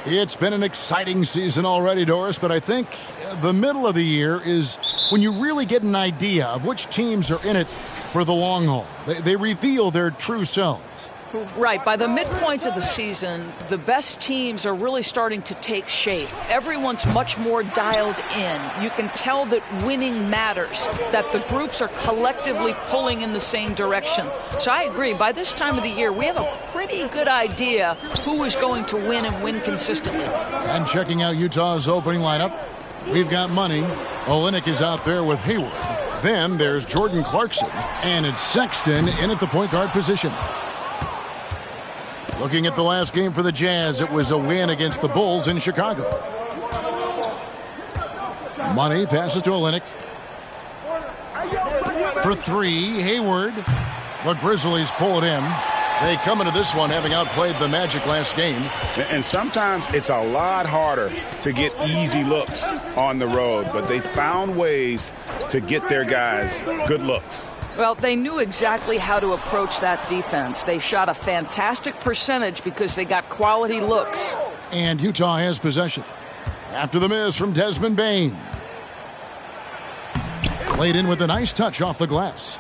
It's been an exciting season already, Doris, but I think the middle of the year is when you really get an idea of which teams are in it for the long haul. They reveal their true selves. Right. By the midpoint of the season, the best teams are really starting to take shape. Everyone's much more dialed in. You can tell that winning matters, that the groups are collectively pulling in the same direction. So I agree. By this time of the year, we have a pretty good idea who is going to win and win consistently. And checking out Utah's opening lineup, we've got Money. Olynyk is out there with Hayward. Then there's Jordan Clarkson, and it's Sexton in at the point guard position. Looking at the last game for the Jazz, it was a win against the Bulls in Chicago. Money passes to Olynyk. For three, Hayward. The Grizzlies pull it in. They come into this one having outplayed the Magic last game. And sometimes it's a lot harder to get easy looks on the road, but they found ways to get their guys good looks. Well, they knew exactly how to approach that defense. They shot a fantastic percentage because they got quality looks. And Utah has possession. After the miss from Desmond Bane. Played in with a nice touch off the glass.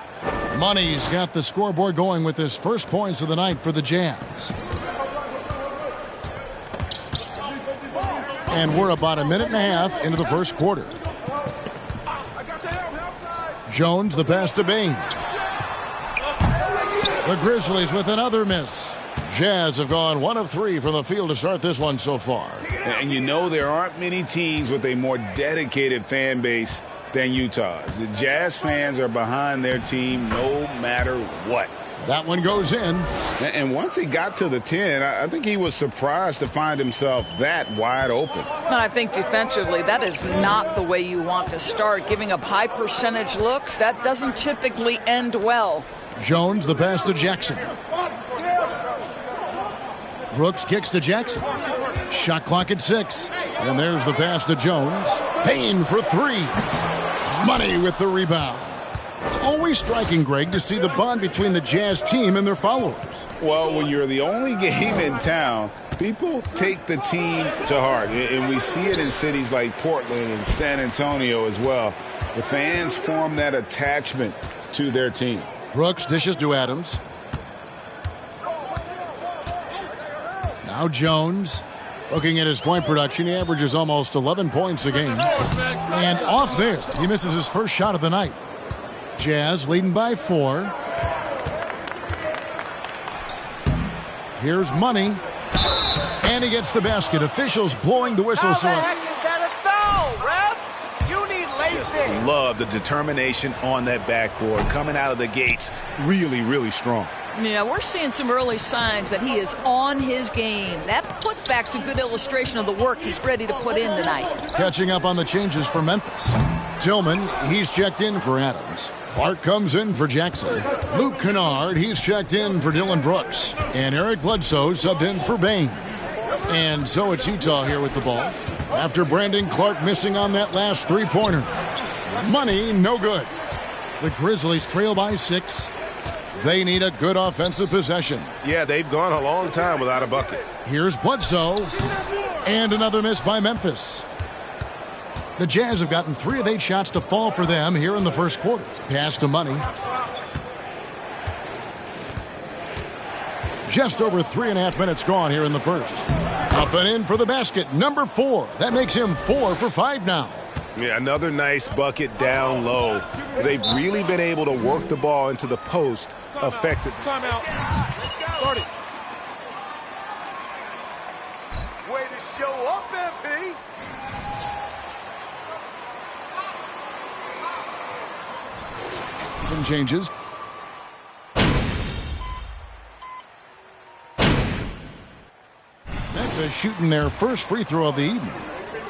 Money's got the scoreboard going with his first points of the night for the Jazz. And we're about a minute and a half into the first quarter. Jones, the pass to Bane. The Grizzlies with another miss. Jazz have gone 1 of 3 from the field to start this one so far. And you know there aren't many teams with a more dedicated fan base than Utah's. The Jazz fans are behind their team no matter what. That one goes in. And once he got to the 10, I think he was surprised to find himself that wide open. I think defensively, that is not the way you want to start. Giving up high percentage looks, that doesn't typically end well. Jones, the pass to Jackson. Brooks kicks to Jackson. Shot clock at 6. And there's the pass to Jones. Payne for 3. Money with the rebound. It's always striking, Greg, to see the bond between the Jazz team and their followers. Well, when you're the only game in town, people take the team to heart. And we see it in cities like Portland and San Antonio as well. The fans form that attachment to their team. Brooks dishes to Adams. Now Jones. Looking at his point production, he averages almost 11 points a game. And off there, he misses his first shot of the night. Jazz leading by 4. Here's Money. And he gets the basket. Officials blowing the whistle. How the heck is that a foul, ref? You need lacing. Love the determination on that backboard. Coming out of the gates really, really strong. Yeah, we're seeing some early signs that he is on his game. That putback's a good illustration of the work he's ready to put in tonight. Catching up on the changes for Memphis. Tillman, he's checked in for Adams. Clark comes in for Jackson. Luke Kennard, he's checked in for Dylan Brooks. And Eric Bledsoe subbed in for Bane. And so it's Utah here with the ball. After Brandon Clark missing on that last three-pointer. Money, no good. The Grizzlies trail by 6. They need a good offensive possession. Yeah, they've gone a long time without a bucket. Here's Bledsoe. And another miss by Memphis. The Jazz have gotten 3 of 8 shots to fall for them here in the first quarter. Pass to Money. Just over 3.5 minutes gone here in the first. Up and in for the basket, number 4. That makes him 4 for 5 now. Yeah, another nice bucket down low. They've really been able to work the ball into the post effectively. Timeout. Start it. Way to show up, MP. Some changes. Memphis shooting their first free throw of the evening.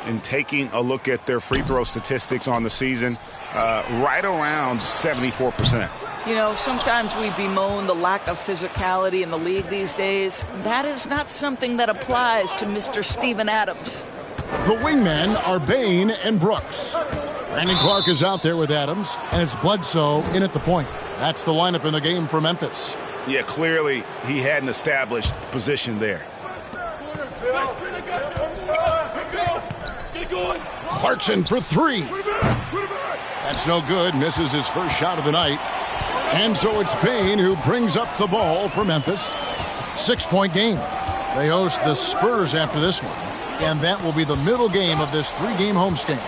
And taking a look at their free throw statistics on the season, right around 74%. You know, sometimes we bemoan the lack of physicality in the league these days. That is not something that applies to Mr. Steven Adams. The wingmen are Bane and Brooks. Brandon Clark is out there with Adams, and it's Bledsoe in at the point. That's the lineup in the game for Memphis. Yeah, clearly he had an established position there. Clarkson for three. That's no good. Misses his first shot of the night. And so it's Payne who brings up the ball for Memphis. 6-point game. They host the Spurs after this one. And that will be the middle game of this 3-game homestand.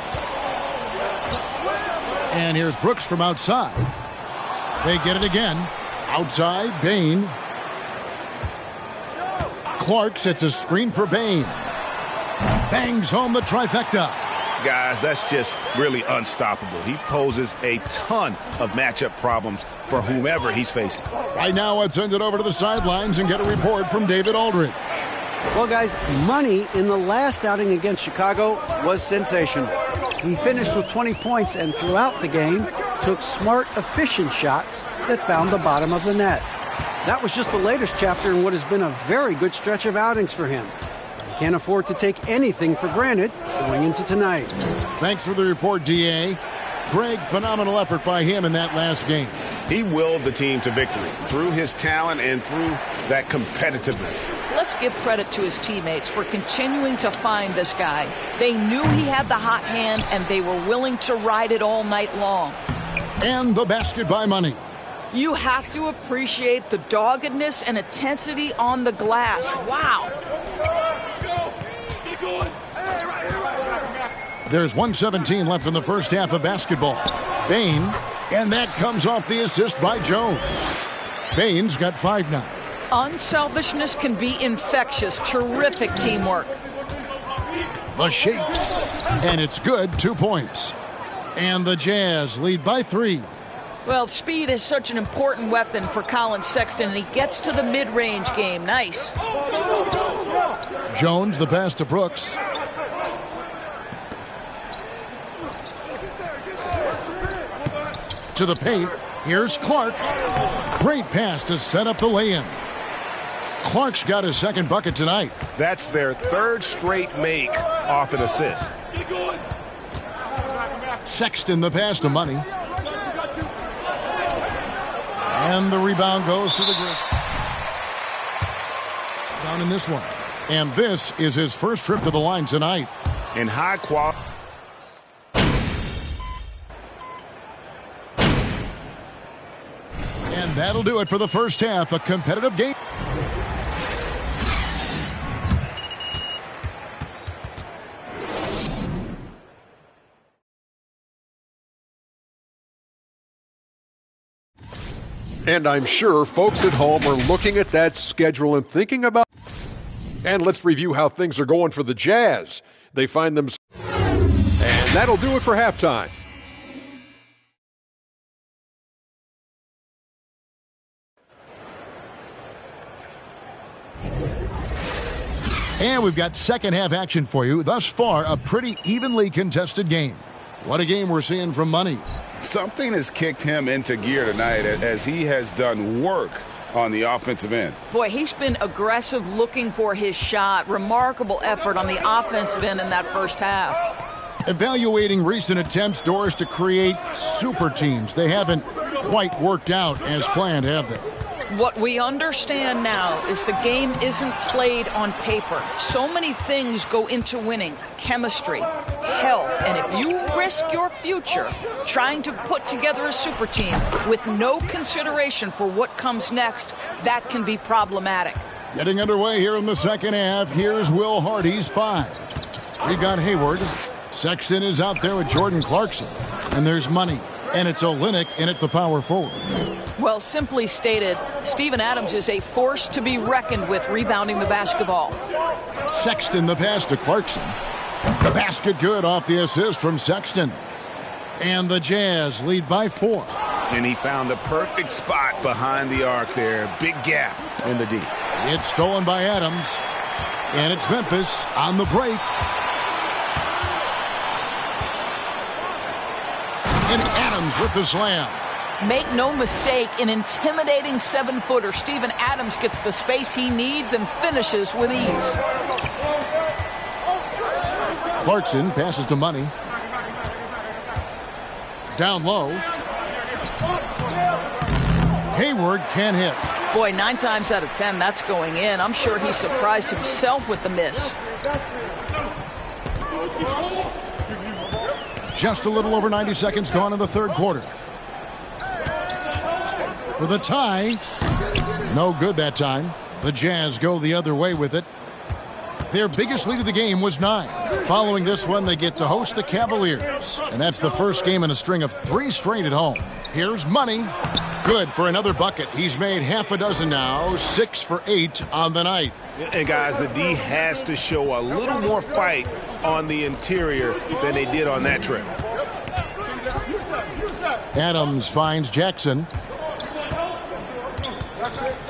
And here's Brooks from outside. They get it again. Outside, Payne. Clark sets a screen for Payne. Bangs home the trifecta. Guys, that's just really unstoppable. He poses a ton of matchup problems for whomever he's facing. Right now, let's send it over to the sidelines and get a report from David Aldridge. Well, guys, Money in the last outing against Chicago was sensational. He finished with 20 points and throughout the game took smart, efficient shots that found the bottom of the net. That was just the latest chapter in what has been a very good stretch of outings for him. He can't afford to take anything for granted going into tonight. Thanks for the report, D.A. Greg, phenomenal effort by him in that last game. He willed the team to victory through his talent and through that competitiveness. Let's give credit to his teammates for continuing to find this guy. They knew he had the hot hand, and they were willing to ride it all night long. And the basket by Money. You have to appreciate the doggedness and intensity on the glass. Wow. There's 1:17 left in the first half of basketball. Payne, and that comes off the assist by Jones. Payne's got 5 now. Unselfishness can be infectious. Terrific teamwork. The shake. And it's good. 2 points. And the Jazz lead by 3. Well, speed is such an important weapon for Colin Sexton, and he gets to the mid-range game. Nice. Jones, the pass to Brooks. To the paint. Here's Clark. Great pass to set up the lay-in. Clark's got his second bucket tonight. That's their third straight make off an assist. Sexton, the pass to Money. And the rebound goes to the group. Down in this one. And this is his first trip to the line tonight. In high quality. And that'll do it for the first half. A competitive game. And I'm sure folks at home are looking at that schedule and thinking about. And let's review how things are going for the Jazz. They find them. And that'll do it for halftime. And we've got second half action for you. Thus far, a pretty evenly contested game. What a game we're seeing from Money. Something has kicked him into gear tonight as he has done work on the offensive end. Boy, he's been aggressive looking for his shot. Remarkable effort on the offensive end in that first half. Evaluating recent attempts, Doris, to create super teams. They haven't quite worked out as planned, have they? What we understand now is the game isn't played on paper. So many things go into winning. Chemistry, health, and if you risk your future trying to put together a super team with no consideration for what comes next, that can be problematic. Getting underway here in the second half. Here's Will Hardy's 5. We've got Hayward. Sexton is out there with Jordan Clarkson. And there's Money. And it's Olynyk in at the power forward. Well, simply stated, Steven Adams is a force to be reckoned with rebounding the basketball. Sexton, the pass to Clarkson. The basket good off the assist from Sexton. And the Jazz lead by 4. And he found the perfect spot behind the arc there. Big gap in the D. It's stolen by Adams. And it's Memphis on the break. And Adams with the slam. Make no mistake, an intimidating 7-footer. Steven Adams gets the space he needs and finishes with ease. Clarkson passes to Money. Down low. Hayward can't hit. Boy, 9 times out of 10, that's going in. I'm sure he surprised himself with the miss. Just a little over 90 seconds gone in the third quarter. For the tie. No good that time. The Jazz go the other way with it. Their biggest lead of the game was 9. Following this one, they get to host the Cavaliers. And that's the first game in a string of 3 straight at home. Here's Money. Good for another bucket. He's made half a dozen now, 6 for 8 on the night. And guys, the D has to show a little more fight on the interior than they did on that trip. Adams finds Jackson.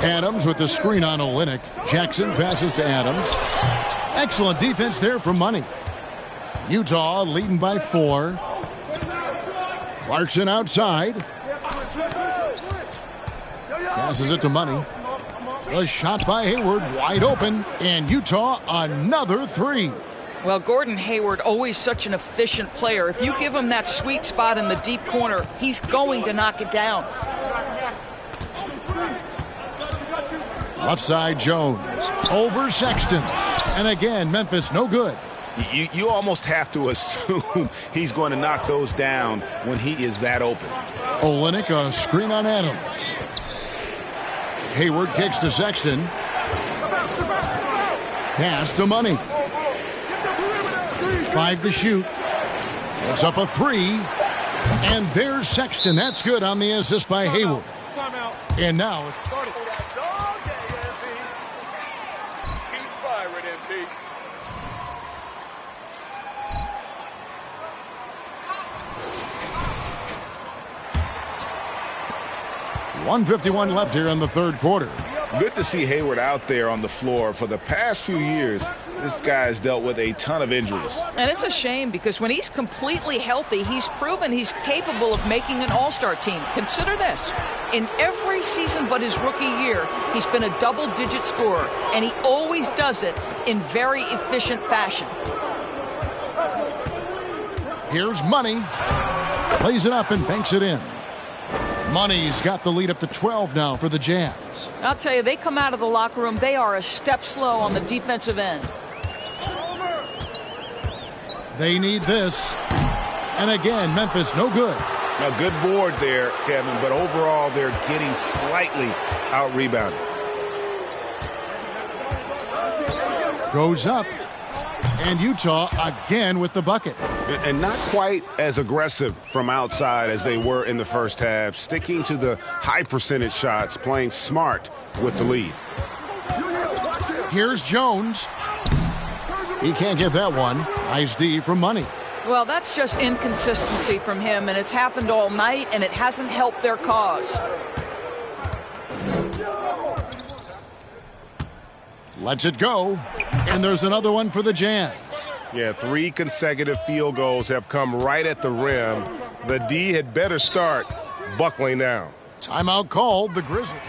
Adams with the screen on Olynyk. Jackson passes to Adams. Excellent defense there from Money. Utah leading by 4. Clarkson outside. Passes it to Money. A shot by Hayward, wide open, and Utah another 3. Well, Gordon Hayward, always such an efficient player. If you give him that sweet spot in the deep corner, he's going to knock it down. Left side Jones. Over Sexton. And again, Memphis no good. You almost have to assume he's going to knock those down when he is that open. Olynyk, a screen on Adams. Hayward kicks to Sexton. Pass to Money. 5 to shoot. It's up a 3. And there's Sexton. That's good on the assist by Hayward. And now it's... Keep firing, MP. 1:51 left here in the third quarter. Good to see Hayward out there on the floor. For the past few years, this guy's dealt with a ton of injuries. And it's a shame because when he's completely healthy, he's proven he's capable of making an all-star team. Consider this. In every season but his rookie year, he's been a double-digit scorer, and he always does it in very efficient fashion. Here's Money. Plays it up and banks it in. Money's got the lead up to 12 now for the Jazz. I'll tell you, they come out of the locker room, they are a step slow on the defensive end. They need this. And again, Memphis no good. Now, good board there, Kevin, but overall they're getting slightly out-rebounded. Goes up. And Utah again with the bucket. And not quite as aggressive from outside as they were in the first half, sticking to the high percentage shots, playing smart with the lead. Here's Jones. He can't get that one. Nice D from Money. Well, that's just inconsistency from him, and it's happened all night, and it hasn't helped their cause. Lets it go. And there's another one for the Jazz. Yeah, 3 consecutive field goals have come right at the rim. The D had better start buckling down. Timeout called, the Grizzlies.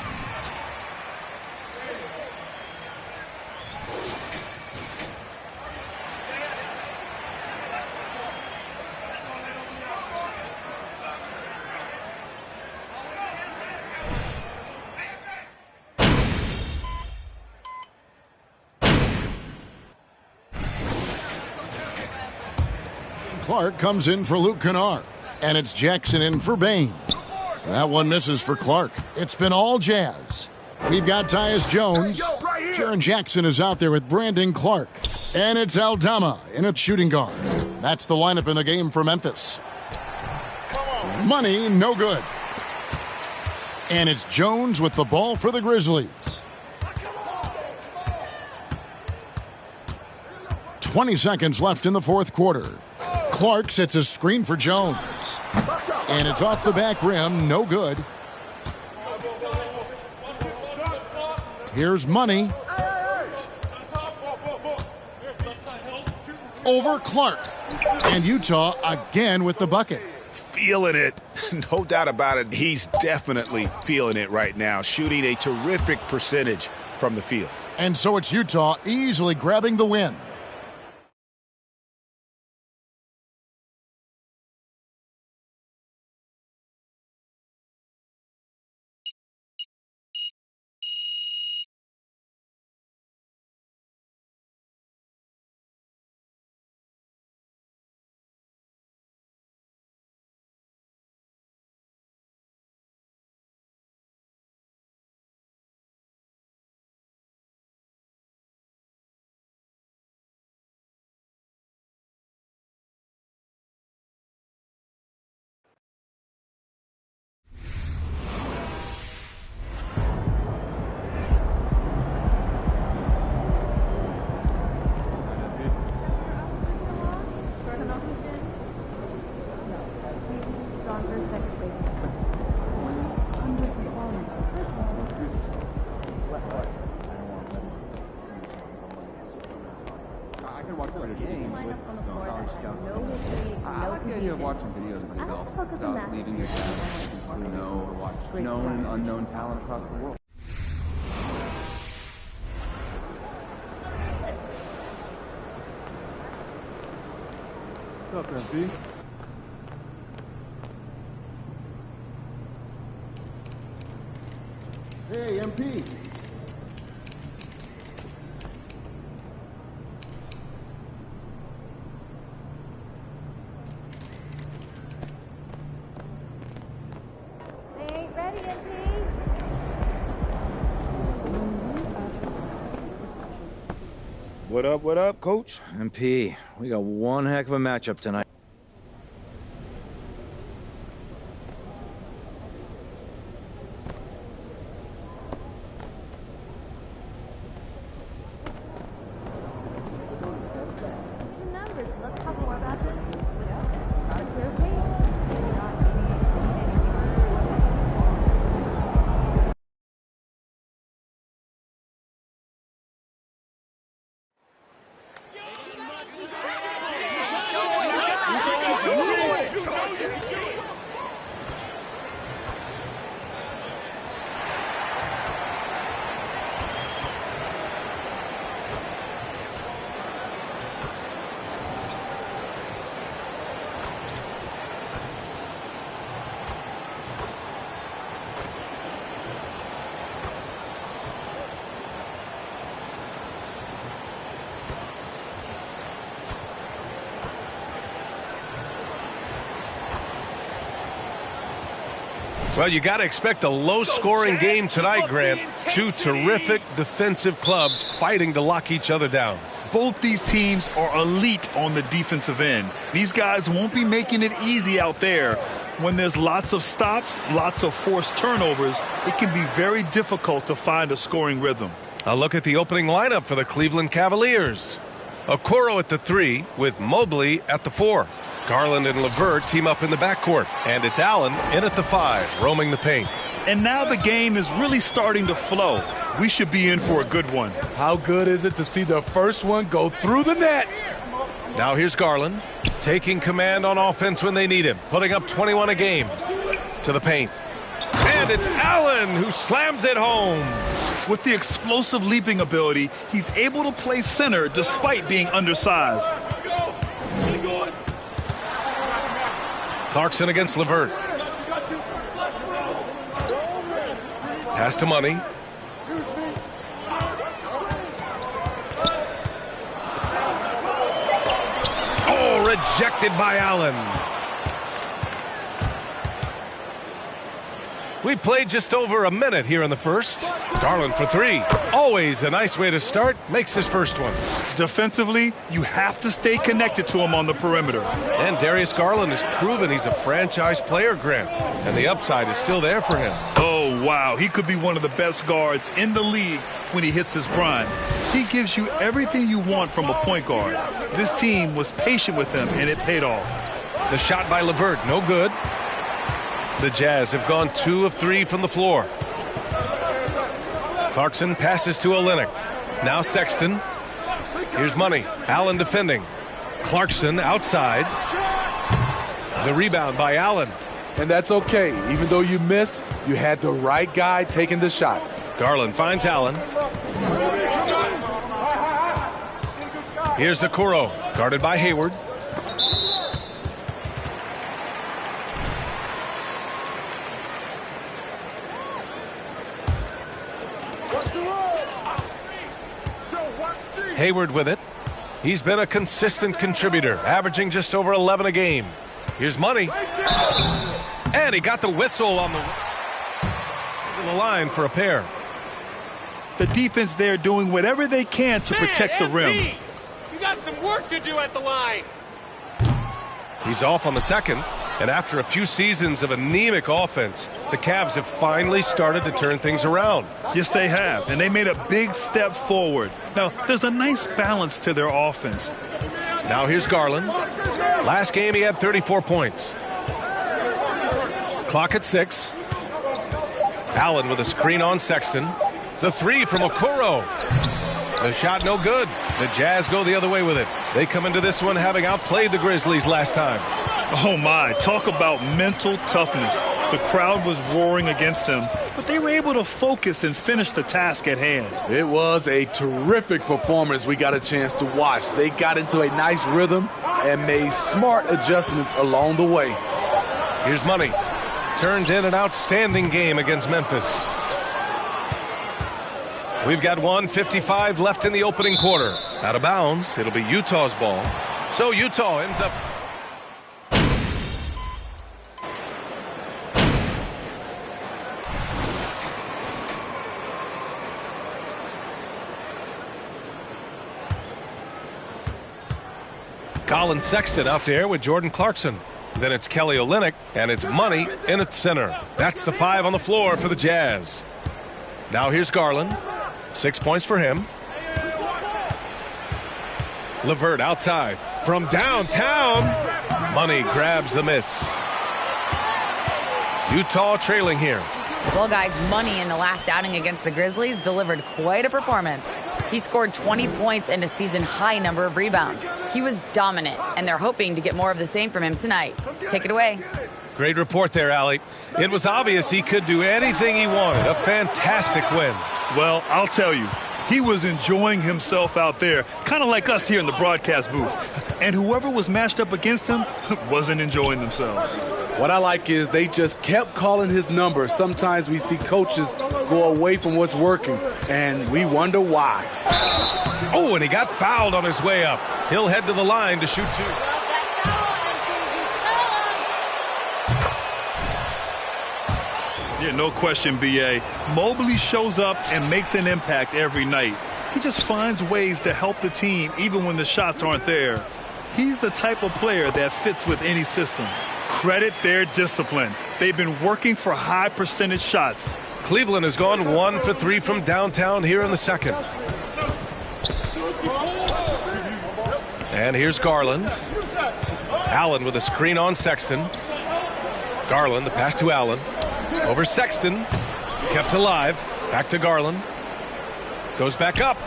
Clark comes in for Luke Kennard. And it's Jackson in for Bain. That one misses for Clark. It's been all Jazz. We've got Tyus Jones. Jaren Jackson is out there with Brandon Clark. And it's Aldama in a shooting guard. That's the lineup in the game for Memphis. Money, no good. And it's Jones with the ball for the Grizzlies. 20 seconds left in the fourth quarter. Clark sets a screen for Jones. And it's off the back rim, no good. Here's Money. Over Clark. And Utah again with the bucket. Feeling it. No doubt about it. He's definitely feeling it right now. Shooting a terrific percentage from the field. And so it's Utah easily grabbing the win. idea of watching videos of yourself without leaving your channel to know or watch known and unknown talent across the world? What's up, MP? Hey, MP. They ain't ready, MP. What up, Coach? MP, we got one heck of a matchup tonight. The numbers. Let's talk more about this. Not a clear page. Maybe not. Maybe Well, you got to expect a low-scoring game tonight, Grant. Two terrific defensive clubs fighting to lock each other down. Both these teams are elite on the defensive end. These guys won't be making it easy out there. When there's lots of stops, lots of forced turnovers, it can be very difficult to find a scoring rhythm. A look at the opening lineup for the Cleveland Cavaliers. Okoro at the 3 with Mobley at the 4. Garland and LeVert team up in the backcourt. And it's Allen in at the 5, roaming the paint. And now the game is really starting to flow. We should be in for a good one. How good is it to see the first one go through the net? Now here's Garland, taking command on offense when they need him, putting up 21 a game. To the paint. And it's Allen who slams it home. With the explosive leaping ability, he's able to play center despite being undersized. Clarkson against LeVert. Pass to Money. Oh, rejected by Allen. We played just over a minute here in the first. Garland for 3. Always a nice way to start. Makes his first one. Defensively, you have to stay connected to him on the perimeter. And Darius Garland has proven he's a franchise player, Grant. And the upside is still there for him. Oh, wow. He could be one of the best guards in the league when he hits his prime. He gives you everything you want from a point guard. This team was patient with him, and it paid off. The shot by LeVert, no good. The Jazz have gone 2 of 3 from the floor. Clarkson passes to Olynyk. Now Sexton. Here's Money. Allen defending. Clarkson outside. The rebound by Allen. And that's okay. Even though you miss, you had the right guy taking the shot. Garland finds Allen. Here's Okoro, guarded by Hayward. Hayward with it. He's been a consistent contributor, averaging just over 11 a game. Here's Money. And he got the whistle on the line for a pair. The defense there doing whatever they can to protect the rim. You got some work to do at the line. He's off on the second. And after a few seasons of anemic offense, the Cavs have finally started to turn things around. Yes, they have, and they made a big step forward. Now, there's a nice balance to their offense. Now here's Garland. Last game he had 34 points. Clock at 6. Allen with a screen on Sexton. The 3 from Okoro. The shot no good. The Jazz go the other way with it. They come into this one having outplayed the Grizzlies last time. Oh, my. Talk about mental toughness. The crowd was roaring against them, but they were able to focus and finish the task at hand. It was a terrific performance we got a chance to watch. They got into a nice rhythm and made smart adjustments along the way. Here's Money. Turns in an outstanding game against Memphis. We've got 1:55 left in the opening quarter. Out of bounds, it'll be Utah's ball. So Utah ends up... Colin Sexton out there with Jordan Clarkson. Then it's Kelly Olynyk, and it's Money in its center. That's the 5 on the floor for the Jazz. Now here's Garland. 6 points for him. LeVert outside. From downtown, Money grabs the miss. Utah trailing here. Well, guys, Money in the last outing against the Grizzlies delivered quite a performance. He scored 20 points and a season-high number of rebounds. He was dominant, and they're hoping to get more of the same from him tonight. Take it away. Great report there, Allie. It was obvious he could do anything he wanted. A fantastic win. Well, I'll tell you, he was enjoying himself out there, kind of like us here in the broadcast booth. And whoever was matched up against him wasn't enjoying themselves. What I like is they just kept calling his number. Sometimes we see coaches go away from what's working, and we wonder why. Oh, and he got fouled on his way up. He'll head to the line to shoot 2. Yeah, no question, B.A. Mobley shows up and makes an impact every night. He just finds ways to help the team even when the shots aren't there. He's the type of player that fits with any system. Credit their discipline. They've been working for high percentage shots. Cleveland has gone 1 for 3 from downtown here in the second. And here's Garland. Allen with a screen on Sexton. Garland, the pass to Allen. Over Sexton. Kept alive. Back to Garland. Goes back up.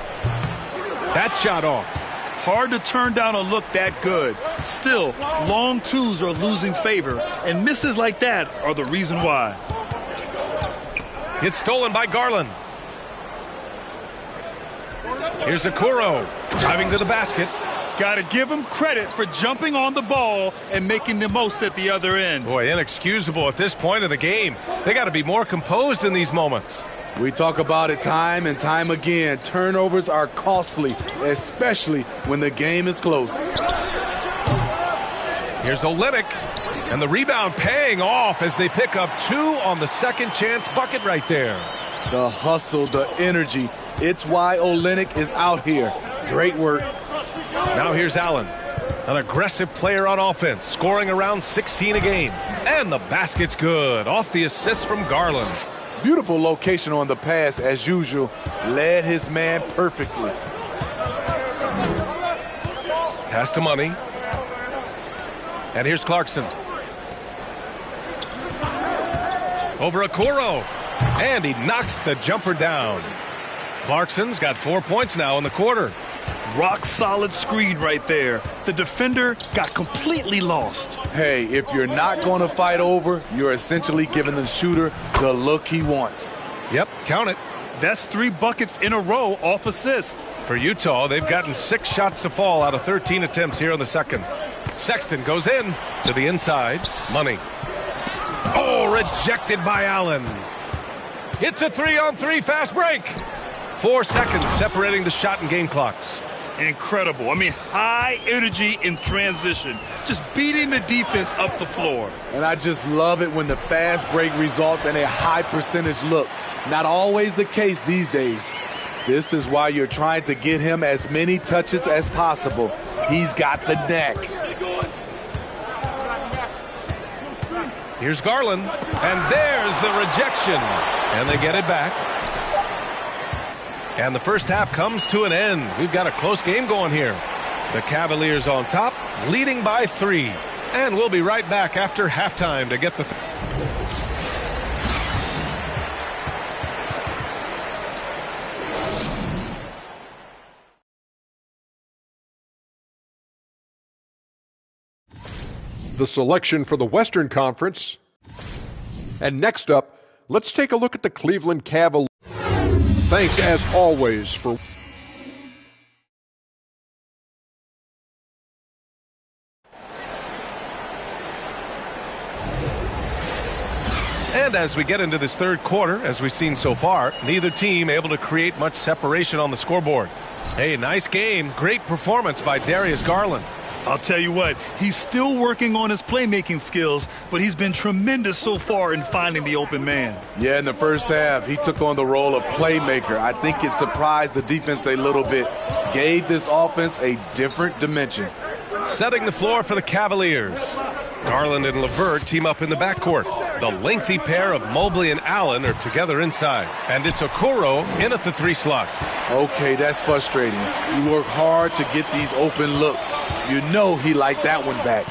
That shot off. Hard to turn down a look that good. Still, long twos are losing favor, and misses like that are the reason why. It's stolen by Garland. Here's Okoro driving to the basket. Got to give him credit for jumping on the ball and making the most at the other end. Boy, inexcusable at this point of the game. They got to be more composed in these moments. We talk about it time and time again. Turnovers are costly, especially when the game is close. Here's Olynyk, and the rebound paying off as they pick up 2 on the second chance bucket right there. The hustle, the energy. It's why Olynyk is out here. Great work. Now here's Allen, an aggressive player on offense, scoring around 16 a game. And the basket's good, off the assist from Garland. Beautiful location on the pass, as usual. Led his man perfectly. Pass to Money. And here's Clarkson. Over Okoro. And he knocks the jumper down. Clarkson's got 4 points now in the quarter. Rock solid screen right there. The defender got completely lost. Hey, if you're not going to fight over, you're essentially giving the shooter the look he wants. Yep, count it. That's 3 buckets in a row off assist. For Utah, they've gotten 6 shots to fall out of 13 attempts here in the second. Sexton goes in to the inside. Money. Oh, rejected by Allen. It's a 3-on-3 fast break. 4 seconds separating the shot and game clocks. Incredible. I mean, high energy in transition. Just beating the defense up the floor. And I just love it when the fast break results in a high percentage look. Not always the case these days. This is why you're trying to get him as many touches as possible. He's got the knack. Here's Garland, and there's the rejection. And they get it back. And the first half comes to an end. We've got a close game going here. The Cavaliers on top, leading by 3. And we'll be right back after halftime to get the... the selection for the Western Conference. And next up, let's take a look at the Cleveland Cavaliers. Thanks, as always, for... And as we get into this third quarter, as we've seen so far, neither team able to create much separation on the scoreboard. Hey, nice game. Great performance by Darius Garland. I'll tell you what, he's still working on his playmaking skills, but he's been tremendous so far in finding the open man. Yeah, in the first half, he took on the role of playmaker. I think it surprised the defense a little bit, gave this offense a different dimension. Setting the floor for the Cavaliers. Garland and LeVert team up in the backcourt. The lengthy pair of Mobley and Allen are together inside. And it's Okoro in at the 3 slot. Okay, that's frustrating. You work hard to get these open looks. You know he liked that one back.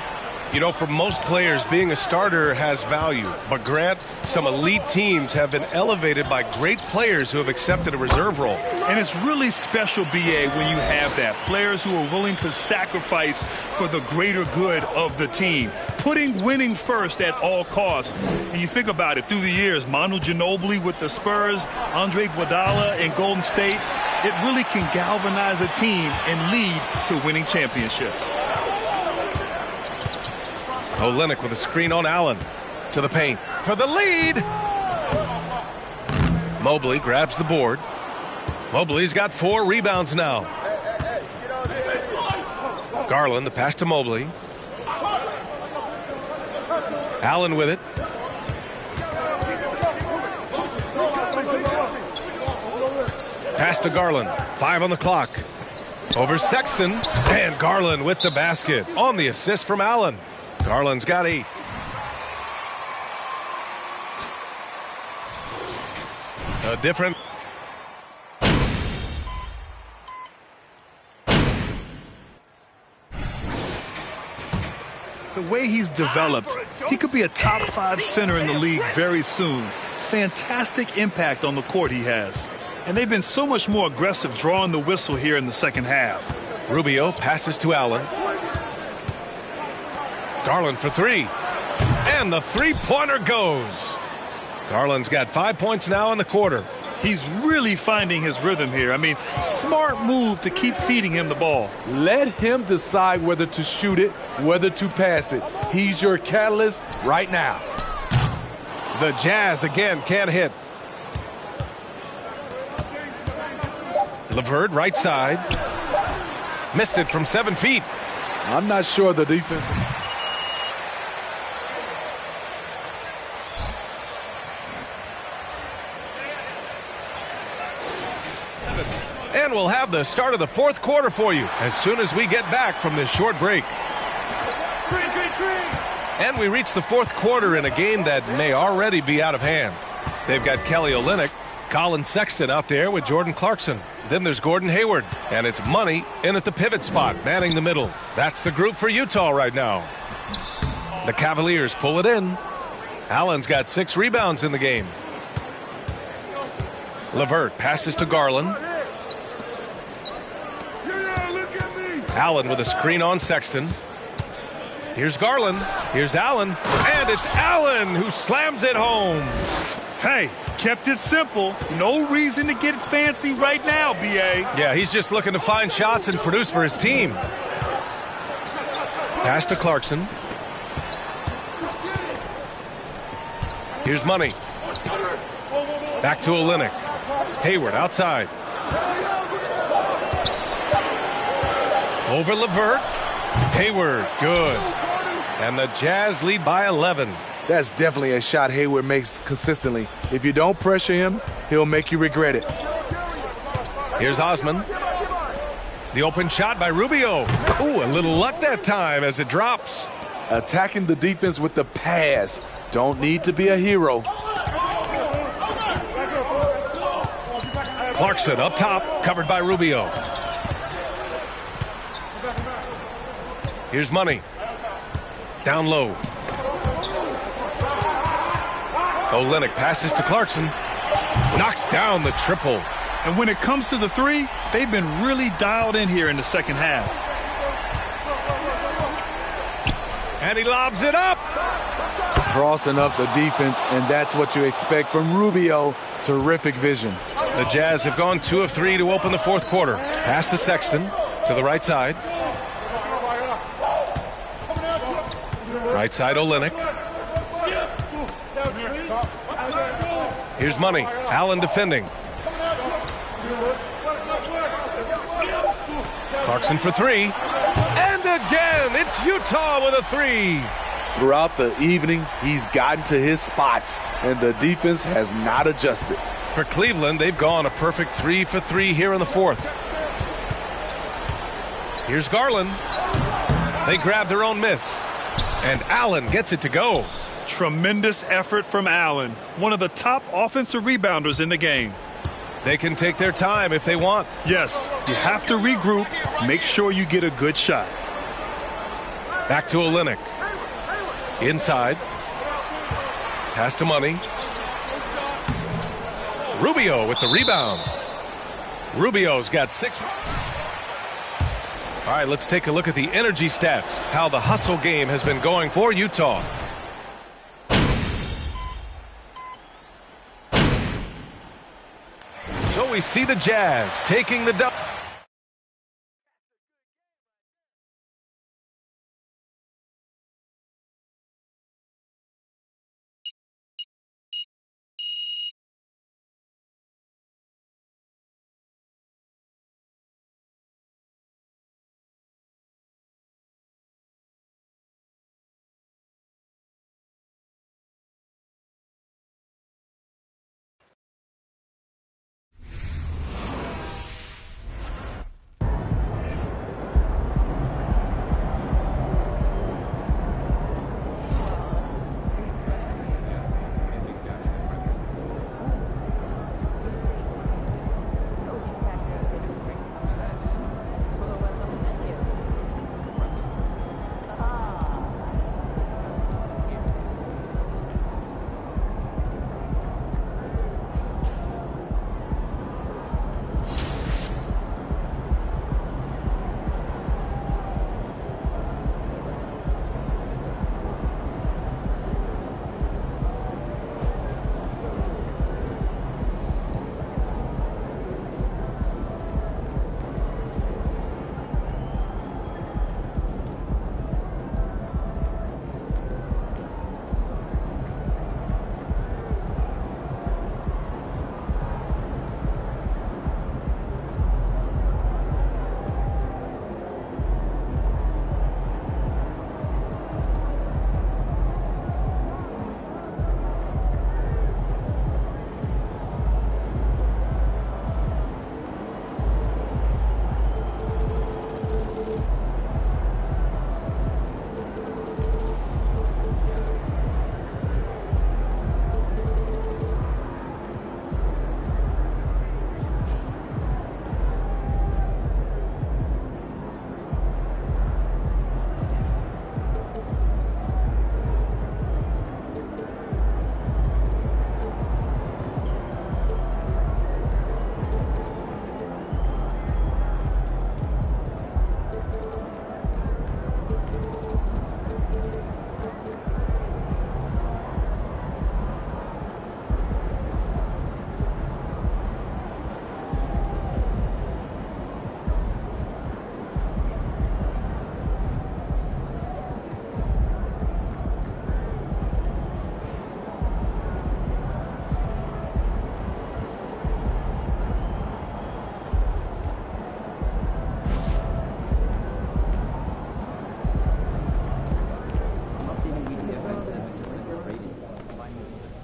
You know, for most players, being a starter has value. But Grant, some elite teams have been elevated by great players who have accepted a reserve role. And it's really special, BA, when you have that. Players who are willing to sacrifice for the greater good of the team. Putting winning first at all costs. And you think about it, through the years, Manu Ginobili with the Spurs, Andre Iguodala in Golden State, it really can galvanize a team and lead to winning championships. Olynyk with a screen on Allen. To the paint for the lead. Mobley grabs the board. Mobley's got 4 rebounds now. Garland, the pass to Mobley. Allen with it. Pass to Garland. 5 on the clock. Over Sexton. And Garland with the basket on the assist from Allen. Garland's got 8. A different... The way he's developed, he could be a top 5 center in the league very soon. Fantastic impact on the court he has. And they've been so much more aggressive drawing the whistle here in the second half. Rubio passes to Allen. Garland for 3. And the three-pointer goes. Garland's got 5 points now in the quarter. He's really finding his rhythm here. I mean, smart move to keep feeding him the ball. Let him decide whether to shoot it, whether to pass it. He's your catalyst right now. The Jazz again can't hit. LeVert right side. Missed it from 7 feet. I'm not sure the defense... And we'll have the start of the fourth quarter for you as soon as we get back from this short break. And we reach the fourth quarter in a game that may already be out of hand. They've got Kelly Olynyk, Colin Sexton out there with Jordan Clarkson. Then there's Gordon Hayward, and it's Money in at the pivot spot, manning the middle. That's the group for Utah right now. The Cavaliers pull it in. Allen's got 6 rebounds in the game. LeVert passes to Garland. Allen with a screen on Sexton. Here's Garland. Here's Allen. And it's Allen who slams it home. Hey, kept it simple. No reason to get fancy right now, B.A. Yeah, he's just looking to find shots and produce for his team. Pass to Clarkson. Here's Money. Back to Olynyk. Hayward outside. Over LeVert. Hayward, good. And the Jazz lead by 11. That's definitely a shot Hayward makes consistently. If you don't pressure him, he'll make you regret it. Here's Osman. The open shot by Rubio. Ooh, a little luck that time as it drops. Attacking the defense with the pass. Don't need to be a hero. Clarkson up top, covered by Rubio. Here's Money. Down low. Olynyk passes to Clarkson. Knocks down the triple. And when it comes to the 3, they've been really dialed in here in the second half. And he lobs it up. Crossing up the defense, and that's what you expect from Rubio. Terrific vision. The Jazz have gone 2 of 3 to open the fourth quarter. Pass to Sexton to the right side. Right side, Olynyk. Here's Money. Allen defending. Clarkson for 3. And again, it's Utah with a 3. Throughout the evening, he's gotten to his spots, and the defense has not adjusted. For Cleveland, they've gone a perfect 3 for 3 here in the fourth. Here's Garland. They grab their own miss. And Allen gets it to go. Tremendous effort from Allen, one of the top offensive rebounders in the game. They can take their time if they want. Yes, you have to regroup, make sure you get a good shot. Back to Olynyk. Inside. Pass to Money. Rubio with the rebound. Rubio's got 6. All right, let's take a look at the energy stats, how the hustle game has been going for Utah. So we see the Jazz taking the dub.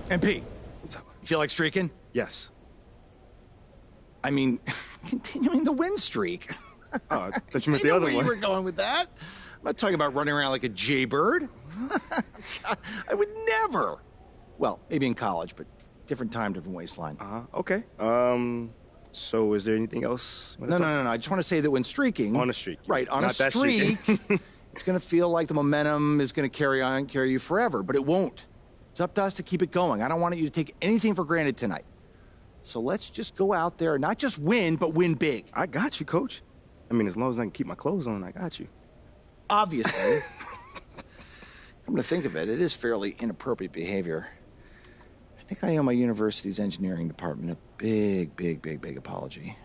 MP, what's up? You feel like streaking? Yes. I mean, continuing the win streak. Oh, I thought you meant the other where one. You were going with that. I'm not talking about running around like a jaybird. I would never. Well, maybe in college, but different time, different waistline. Okay. So is there anything else? No. I just want to say that when streaking. On a streak. Right, on Not a that streak, streaking. it's going to feel like the momentum is going to carry you forever, but it won't. It's up to us to keep it going. I don't want you to take anything for granted tonight. So let's just go out there and not just win, but win big. I got you, Coach. I mean, as long as I can keep my clothes on, I got you. Obviously. Come to think of it, it is fairly inappropriate behavior. I think I owe my university's engineering department a big, big, big, big apology.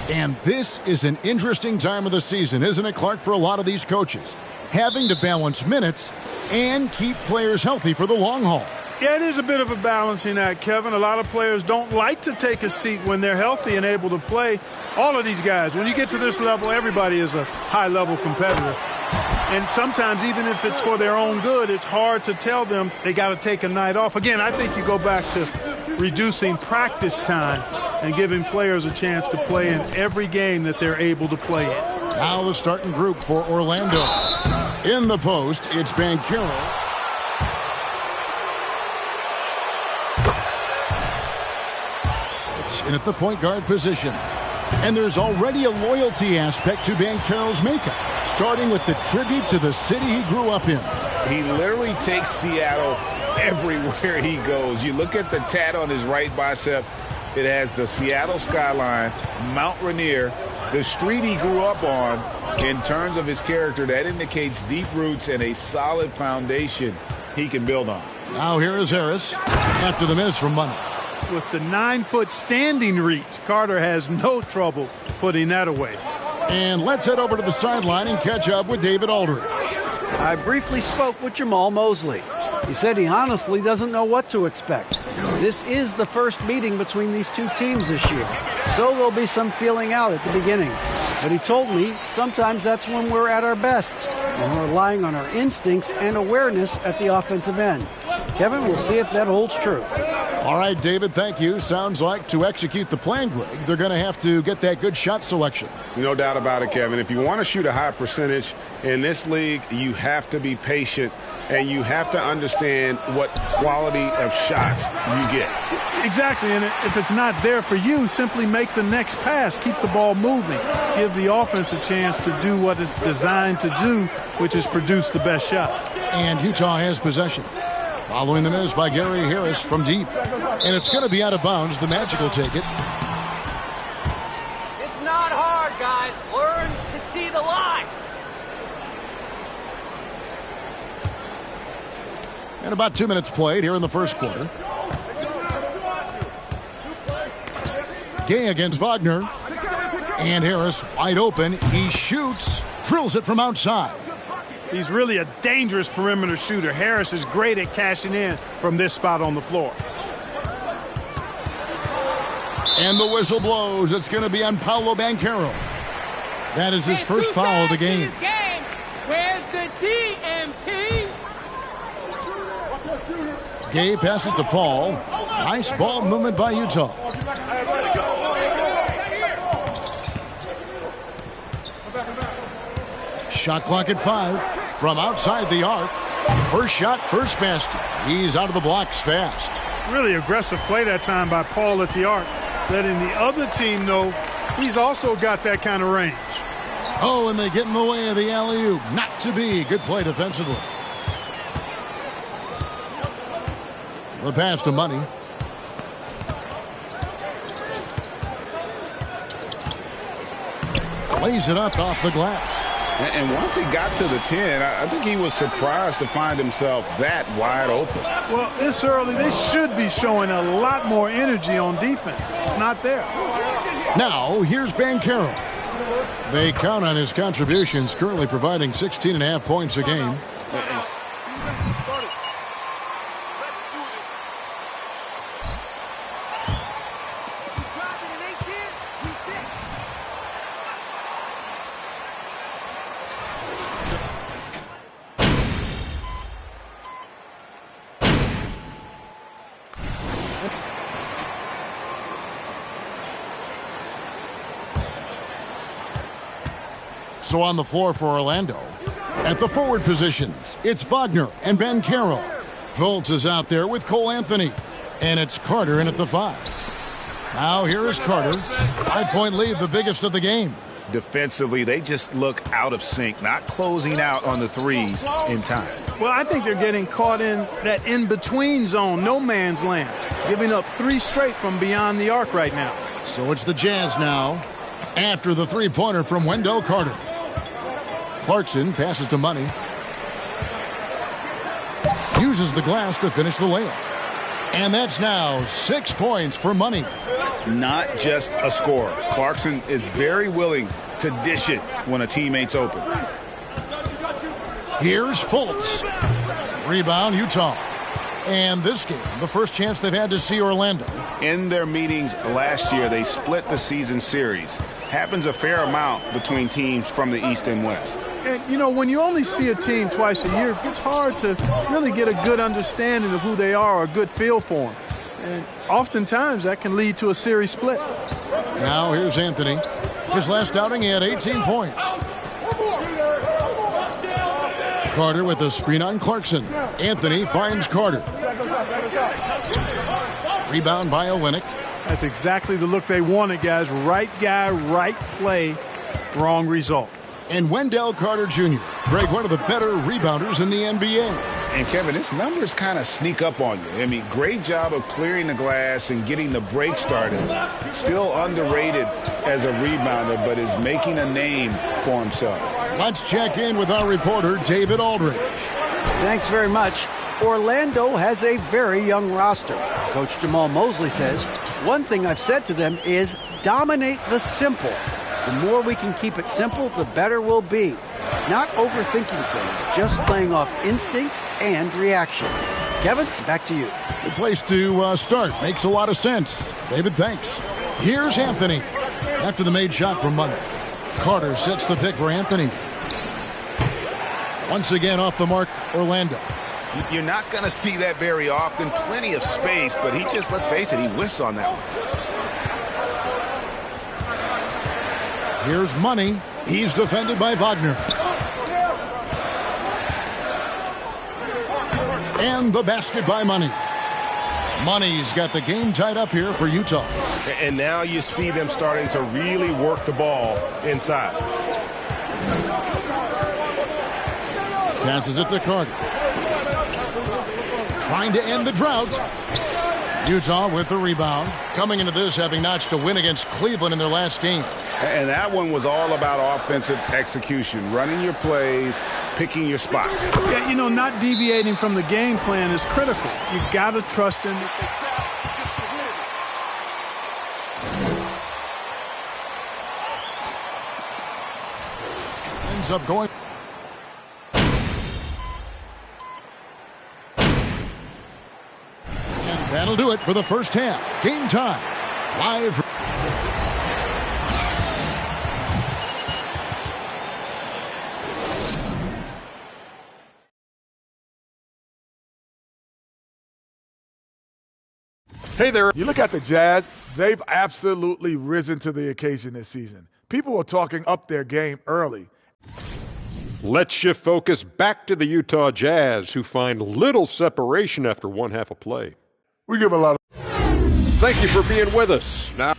And this is an interesting time of the season, isn't it, Clark, for a lot of these coaches? Having to balance minutes and keep players healthy for the long haul. Yeah, it is a bit of a balancing act, Kevin. A lot of players don't like to take a seat when they're healthy and able to play. All of these guys, when you get to this level, everybody is a high-level competitor. And sometimes, even if it's for their own good, it's hard to tell them they got to take a night off. Again, I think you go back to reducing practice time and giving players a chance to play in every game that they're able to play in. Now the starting group for Orlando. In the post, it's Banchero. It's in at the point guard position. And there's already a loyalty aspect to Banchero's makeup, starting with the tribute to the city he grew up in. He literally takes Seattle everywhere he goes. You look at the tat on his right bicep. It has the Seattle skyline, Mount Rainier, the street he grew up on. In terms of his character, that indicates deep roots and a solid foundation he can build on. Now here is Harris after the miss from Money. With the 9-foot standing reach, Carter has no trouble putting that away. And let's head over to the sideline and catch up with David Aldridge. I briefly spoke with Jamal Mosley. He said he honestly doesn't know what to expect. This is the first meeting between these two teams this year, so there'll be some feeling out at the beginning. But he told me sometimes that's when we're at our best, and we're relying on our instincts and awareness at the offensive end. Kevin, we'll see if that holds true. All right, David, thank you. Sounds like to execute the plan, Greg, they're going to have to get that good shot selection. No doubt about it, Kevin. If you want to shoot a high percentage in this league, you have to be patient, and you have to understand what quality of shots you get. Exactly, and if it's not there for you, simply make the next pass. Keep the ball moving. Give the offense a chance to do what it's designed to do, which is produce the best shot. And Utah has possession. Following the miss by Gary Harris from deep. And it's going to be out of bounds. The Magic will take it. It's not hard, guys. Learn to see the lines. And about 2 minutes played here in the first quarter. Gay against Wagner. And Harris wide open. He shoots. Drills it from outside. He's really a dangerous perimeter shooter. Harris is great at cashing in from this spot on the floor. And the whistle blows. It's going to be on Paolo Banchero. That is his first foul of the game. Where's the TMP? Gay passes to Paul. Nice ball movement by Utah. Shot clock at 5. From outside the arc. First shot, first basket. He's out of the blocks fast. Really aggressive play that time by Paul at the arc. Letting the other team know he's also got that kind of range. Oh, and they get in the way of the alley-oop. Not to be. Good play defensively. The pass to Money. Lays it up off the glass. And once he got to the 10, I think he was surprised to find himself that wide open. Well, this early, they should be showing a lot more energy on defense. It's not there. Now, here's Banchero. They count on his contributions, currently providing 16.5 points a game. So on the floor for Orlando, at the forward positions, it's Wagner and Banchero. Fultz is out there with Cole Anthony. And it's Carter in at the 5. Now here is Carter. 5-point lead, the biggest of the game. Defensively, they just look out of sync, not closing out on the threes in time. Well, I think they're getting caught in that in-between zone, no man's land, giving up 3 straight from beyond the arc right now. So it's the Jazz now after the three-pointer from Wendell Carter. Clarkson passes to Money. Uses the glass to finish the layup. And that's now 6 points for Money. Not just a scorer. Clarkson is very willing to dish it when a teammate's open. Here's Fultz. Rebound, Utah. And this game, the first chance they've had to see Orlando. In their meetings last year, they split the season series. Happens a fair amount between teams from the East and West. And, you know, when you only see a team twice a year, it's hard to really get a good understanding of who they are or a good feel for them. And oftentimes that can lead to a series split. Now here's Anthony. His last outing, he had 18 points. Carter with a screen on Clarkson. Anthony finds Carter. Rebound by Olynyk. That's exactly the look they wanted, guys. Right guy, right play, wrong result. And Wendell Carter Jr., Greg, one of the better rebounders in the NBA. And, Kevin, his numbers kind of sneak up on you. I mean, great job of clearing the glass and getting the break started. Still underrated as a rebounder, but is making a name for himself. Let's check in with our reporter, David Aldridge. Thanks very much. Orlando has a very young roster. Coach Jamal Mosley says, one thing I've said to them is dominate the simple. The more we can keep it simple, the better we'll be. Not overthinking things, just playing off instincts and reaction. Kevin, back to you. Good place to start. Makes a lot of sense. David, thanks. Here's Anthony. After the made shot from Money. Carter sets the pick for Anthony. Once again off the mark, Orlando. You're not going to see that very often. Plenty of space, but he just, let's face it, he whiffs on that one. Here's Money. He's defended by Wagner. And the basket by Money. Money's got the game tied up here for Utah. And now you see them starting to really work the ball inside. Passes it to Carter. Trying to end the drought. Utah with the rebound. Coming into this having notched a win against Cleveland in their last game. And that one was all about offensive execution, running your plays, picking your spots. Yeah, you know, not deviating from the game plan is critical. You got to trust him. Ends up going. And that'll do it for the first half. Game time. Live. Hey there. You look at the Jazz, they've absolutely risen to the occasion this season. People were talking up their game early. Let's shift focus back to the Utah Jazz, who find little separation after one half of play. We give a lot of... Thank you for being with us. Now,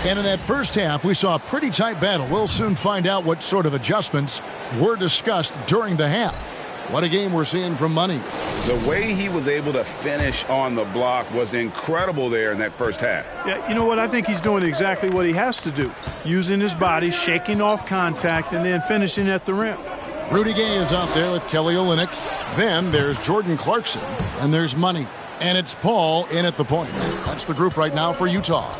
and in that first half, we saw a pretty tight battle. We'll soon find out what sort of adjustments were discussed during the half. What a game we're seeing from Money. The way he was able to finish on the block was incredible there in that first half. Yeah, you know what? I think he's doing exactly what he has to do. Using his body, shaking off contact, and then finishing at the rim. Rudy Gay is out there with Kelly Olynyk. Then there's Jordan Clarkson, and there's Money. And it's Paul in at the point. That's the group right now for Utah.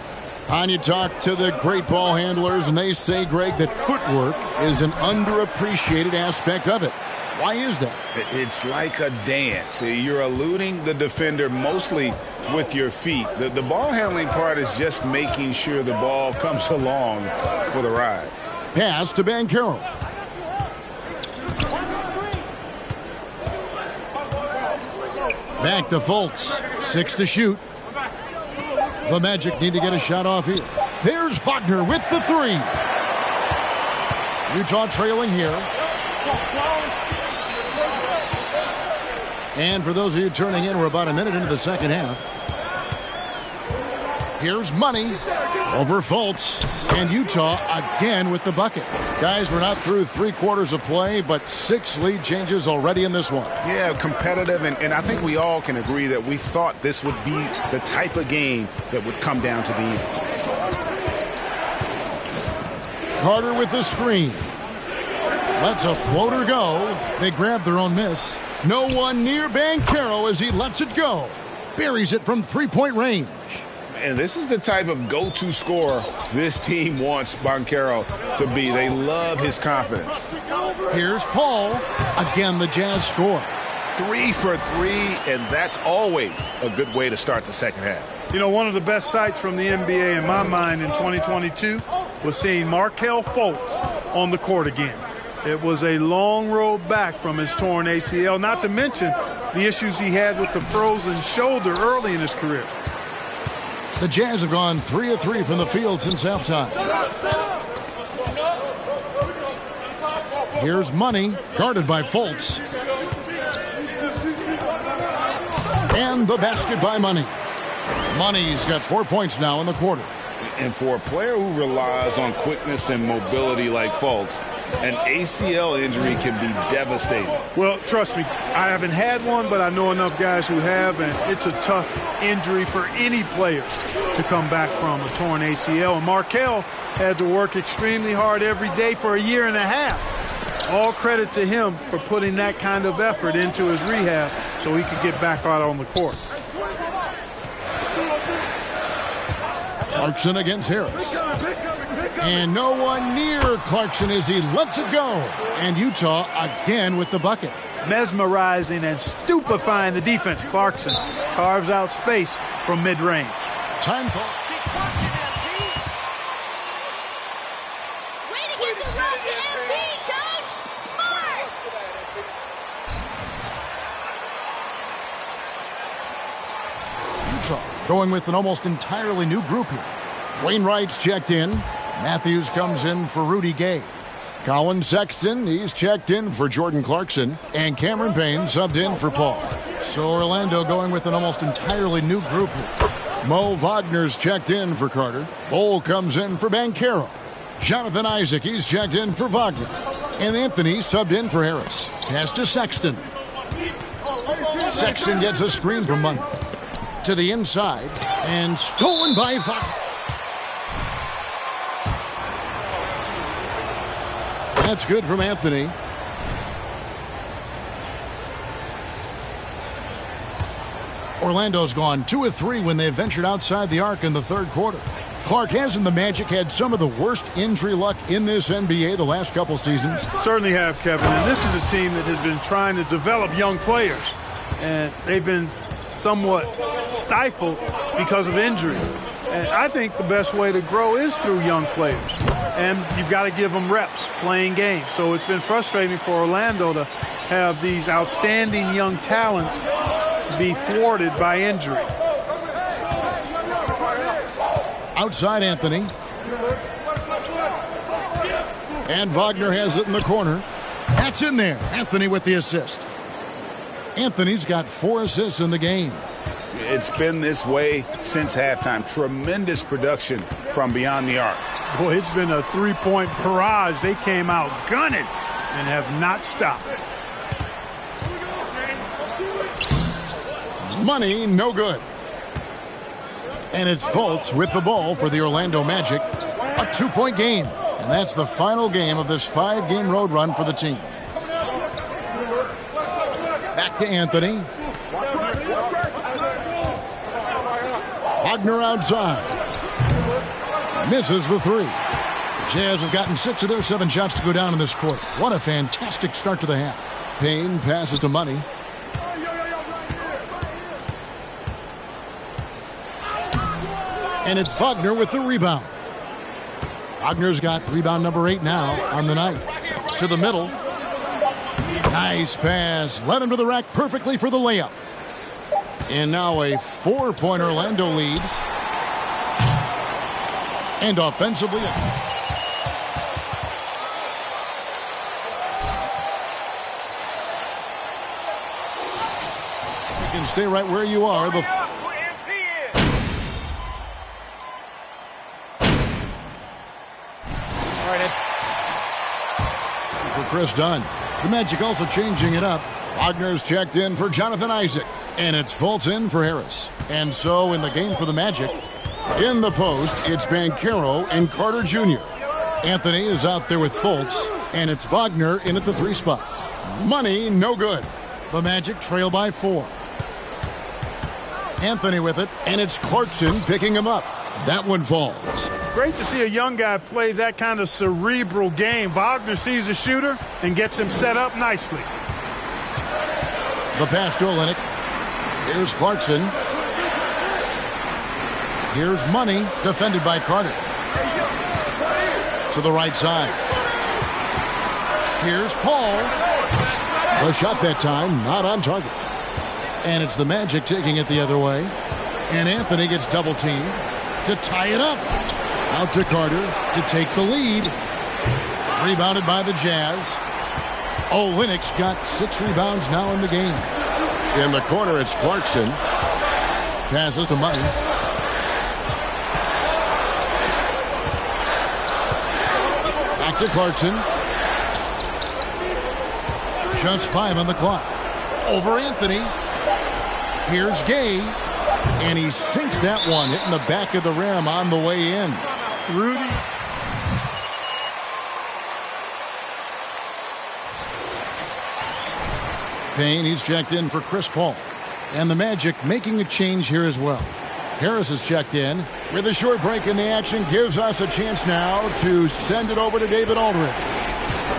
And you talk to the great ball handlers, and they say, Greg, that footwork is an underappreciated aspect of it. Why is that? It's like a dance. You're eluding the defender mostly with your feet. The ball handling part is just making sure the ball comes along for the ride. Pass to Banchero. Back to Fultz. 6 to shoot. The Magic need to get a shot off here. There's Wagner with the 3. Utah trailing here. And for those of you turning in, we're about a minute into the second half. Here's Money over Fultz. And Utah again with the bucket. Guys, we're not through 3 quarters of play, but 6 lead changes already in this one. Yeah, competitive, and I think we all can agree that we thought this would be the type of game that would come down to the end. Carter with the screen. Lets a floater go. They grab their own miss. No one near Banchero as he lets it go. Buries it from three-point range. And this is the type of go-to scorer this team wants Banchero to be. They love his confidence. Here's Paul. Again, the Jazz score. 3 for 3, and that's always a good way to start the second half. You know, one of the best sights from the NBA in my mind in 2022 was seeing Markelle Fultz on the court again. It was a long road back from his torn ACL, not to mention the issues he had with the frozen shoulder early in his career. The Jazz have gone 3 of 3 from the field since halftime. Here's Money, guarded by Fultz. And the basket by Money. Money's got 4 points now in the quarter. And for a player who relies on quickness and mobility like Fultz, an ACL injury can be devastating. Well, trust me, I haven't had one, but I know enough guys who have, and it's a tough injury for any player to come back from, a torn ACL. And Markelle had to work extremely hard every day for a year and a half. All credit to him for putting that kind of effort into his rehab so he could get back out on the court. Clarkson against Harris. And no one near Clarkson as he lets it go. And Utah again with the bucket. Mesmerizing and stupefying the defense. Clarkson carves out space from mid-range. Time call. Way to get the run to MP, Coach! Smart! Utah going with an almost entirely new group here. Wainwright's checked in. Matthews comes in for Rudy Gay. Colin Sexton, he's checked in for Jordan Clarkson. And Cameron Payne subbed in for Paul. So Orlando going with an almost entirely new group here. Mo Wagner's checked in for Carter. Bol comes in for Banchero. Jonathan Isaac, he's checked in for Wagner. And Anthony subbed in for Harris. Pass to Sexton. Sexton gets a screen from Money. To the inside. And stolen by Wagner. That's good from Anthony. Orlando's gone 2 of 3 when they ventured outside the arc in the third quarter. Clark has and the Magic had some of the worst injury luck in this NBA the last couple seasons. Certainly have, Kevin. And this is a team that has been trying to develop young players. And they've been somewhat stifled because of injury. And I think the best way to grow is through young players. And you've got to give them reps, playing games. So it's been frustrating for Orlando to have these outstanding young talents be thwarted by injury. Outside Anthony. And Wagner has it in the corner. That's in there. Anthony with the assist. Anthony's got 4 assists in the game. It's been this way since halftime. Tremendous production from beyond the arc. Boy, it's been a three-point barrage. They came out gunning and have not stopped. Money, no good. And it's Fultz with the ball for the Orlando Magic. A 2-point game. And that's the final game of this 5-game road run for the team. Back to Anthony. Wagner outside. Misses the 3. Jazz have gotten 6 of their 7 shots to go down in this quarter. What a fantastic start to the half. Payne passes to Money. And it's Wagner with the rebound. Wagner's got rebound number 8 now on the night. To the middle. Nice pass. Led him to the rack perfectly for the layup. And now a 4-point Orlando lead. And offensively, you can stay right where you are. For Chris Dunn. The Magic also changing it up. Wagner's checked in for Jonathan Isaac. And it's Fultz in for Harris. And so in the game for the Magic, in the post, it's Banchero and Carter Jr. Anthony is out there with Fultz, and it's Wagner in at the 3 spot. Money, no good. The Magic trail by 4. Anthony with it, and it's Clarkson picking him up. That one falls. Great to see a young guy play that kind of cerebral game. Wagner sees a shooter and gets him set up nicely. The pass to Olynyk. Here's Clarkson. Here's Money, defended by Carter. To the right side. Here's Paul. The shot that time, not on target. And it's the Magic taking it the other way. And Anthony gets double teamed to tie it up. Out to Carter to take the lead. Rebounded by the Jazz. Olynyk's got 6 rebounds now in the game. In the corner, it's Clarkson. Passes to Money. Back to Clarkson. Just 5 on the clock. Over Anthony. Here's Gay. And he sinks that one, hitting the back of the rim on the way in. Rudy. Payne, he's checked in for Chris Paul. And the Magic making a change here as well. Harris is checked in. With a short break in the action, gives us a chance now to send it over to David Aldridge.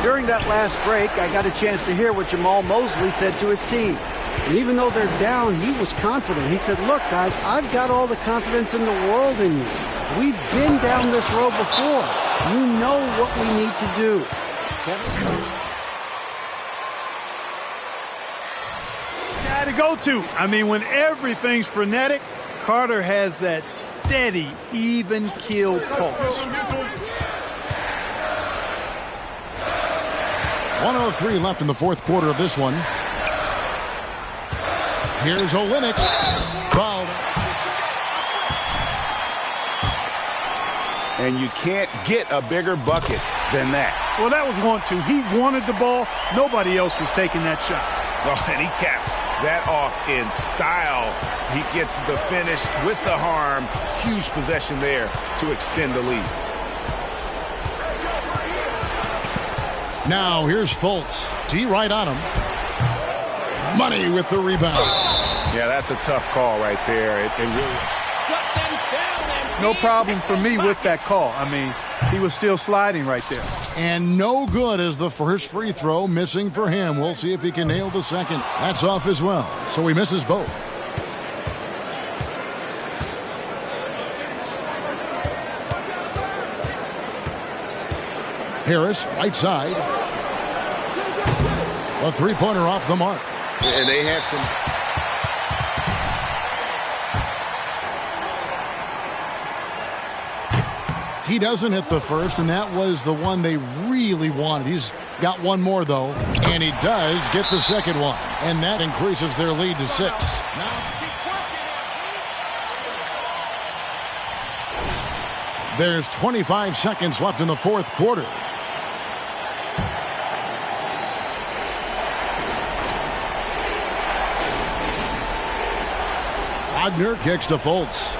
During that last break, I got a chance to hear what Jamal Mosley said to his team. And even though they're down, he was confident. He said, look, guys, I've got all the confidence in the world in you. We've been down this road before. You know what we need to do. Guy to go to. I mean, when everything's frenetic, Carter has that steady, even keel pulse. 1:03 left in the fourth quarter of this one. Here's Olynyk. Fouled. And you can't get a bigger bucket than that. Well, that was 1-2. He wanted the ball. Nobody else was taking that shot. Oh, and he caps that off in style. He gets the finish with the harm. Huge possession there to extend the lead. Now here's Fultz. D right on him. Money with the rebound. Yeah, that's a tough call right there. It really... No problem for me with that call. I mean, he was still sliding right there. And no good as the first free throw missing for him. We'll see if he can nail the second. That's off as well. So he misses both. Harris, right side. A three-pointer off the mark. And they had some... He doesn't hit the first, and that was the one they really wanted. He's got one more, though, and he does get the second one. And that increases their lead to 6. There's 25 seconds left in the fourth quarter. Wagner kicks to Fultz.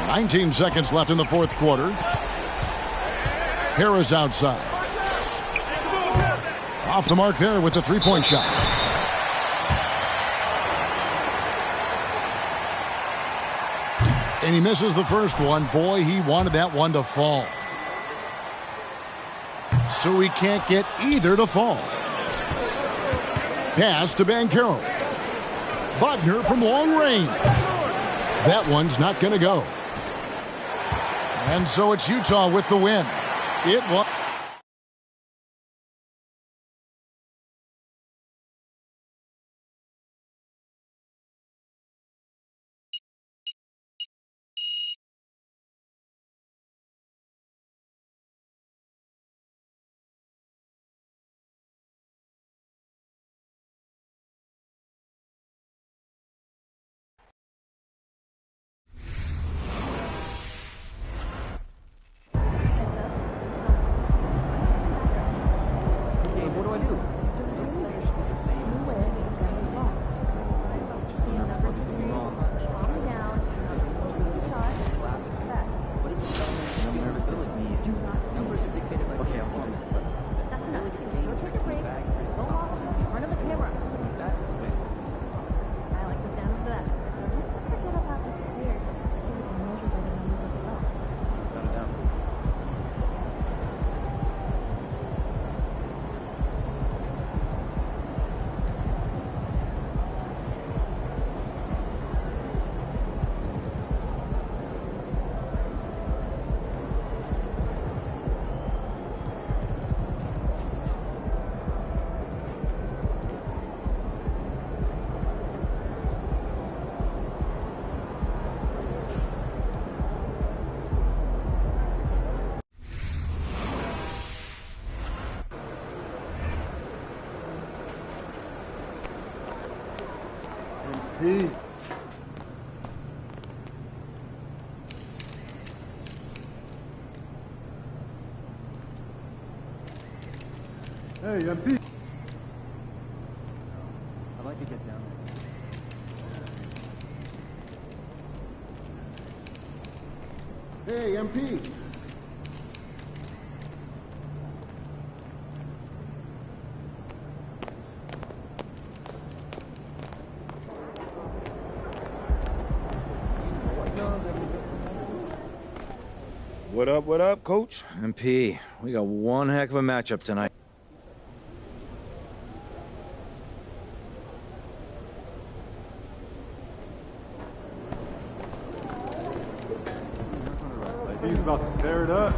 19 seconds left in the fourth quarter. Harris outside. Off the mark there with the three-point shot. And he misses the first one. Boy, he wanted that one to fall. So he can't get either to fall. Pass to Banchero. Wagner from long range. That one's not going to go. And so it's Utah with the win. It was... MP. Hey, MP. I'd like to get down there. Hey, MP. What up, Coach? MP, we got one heck of a matchup tonight. He's about to tear it up.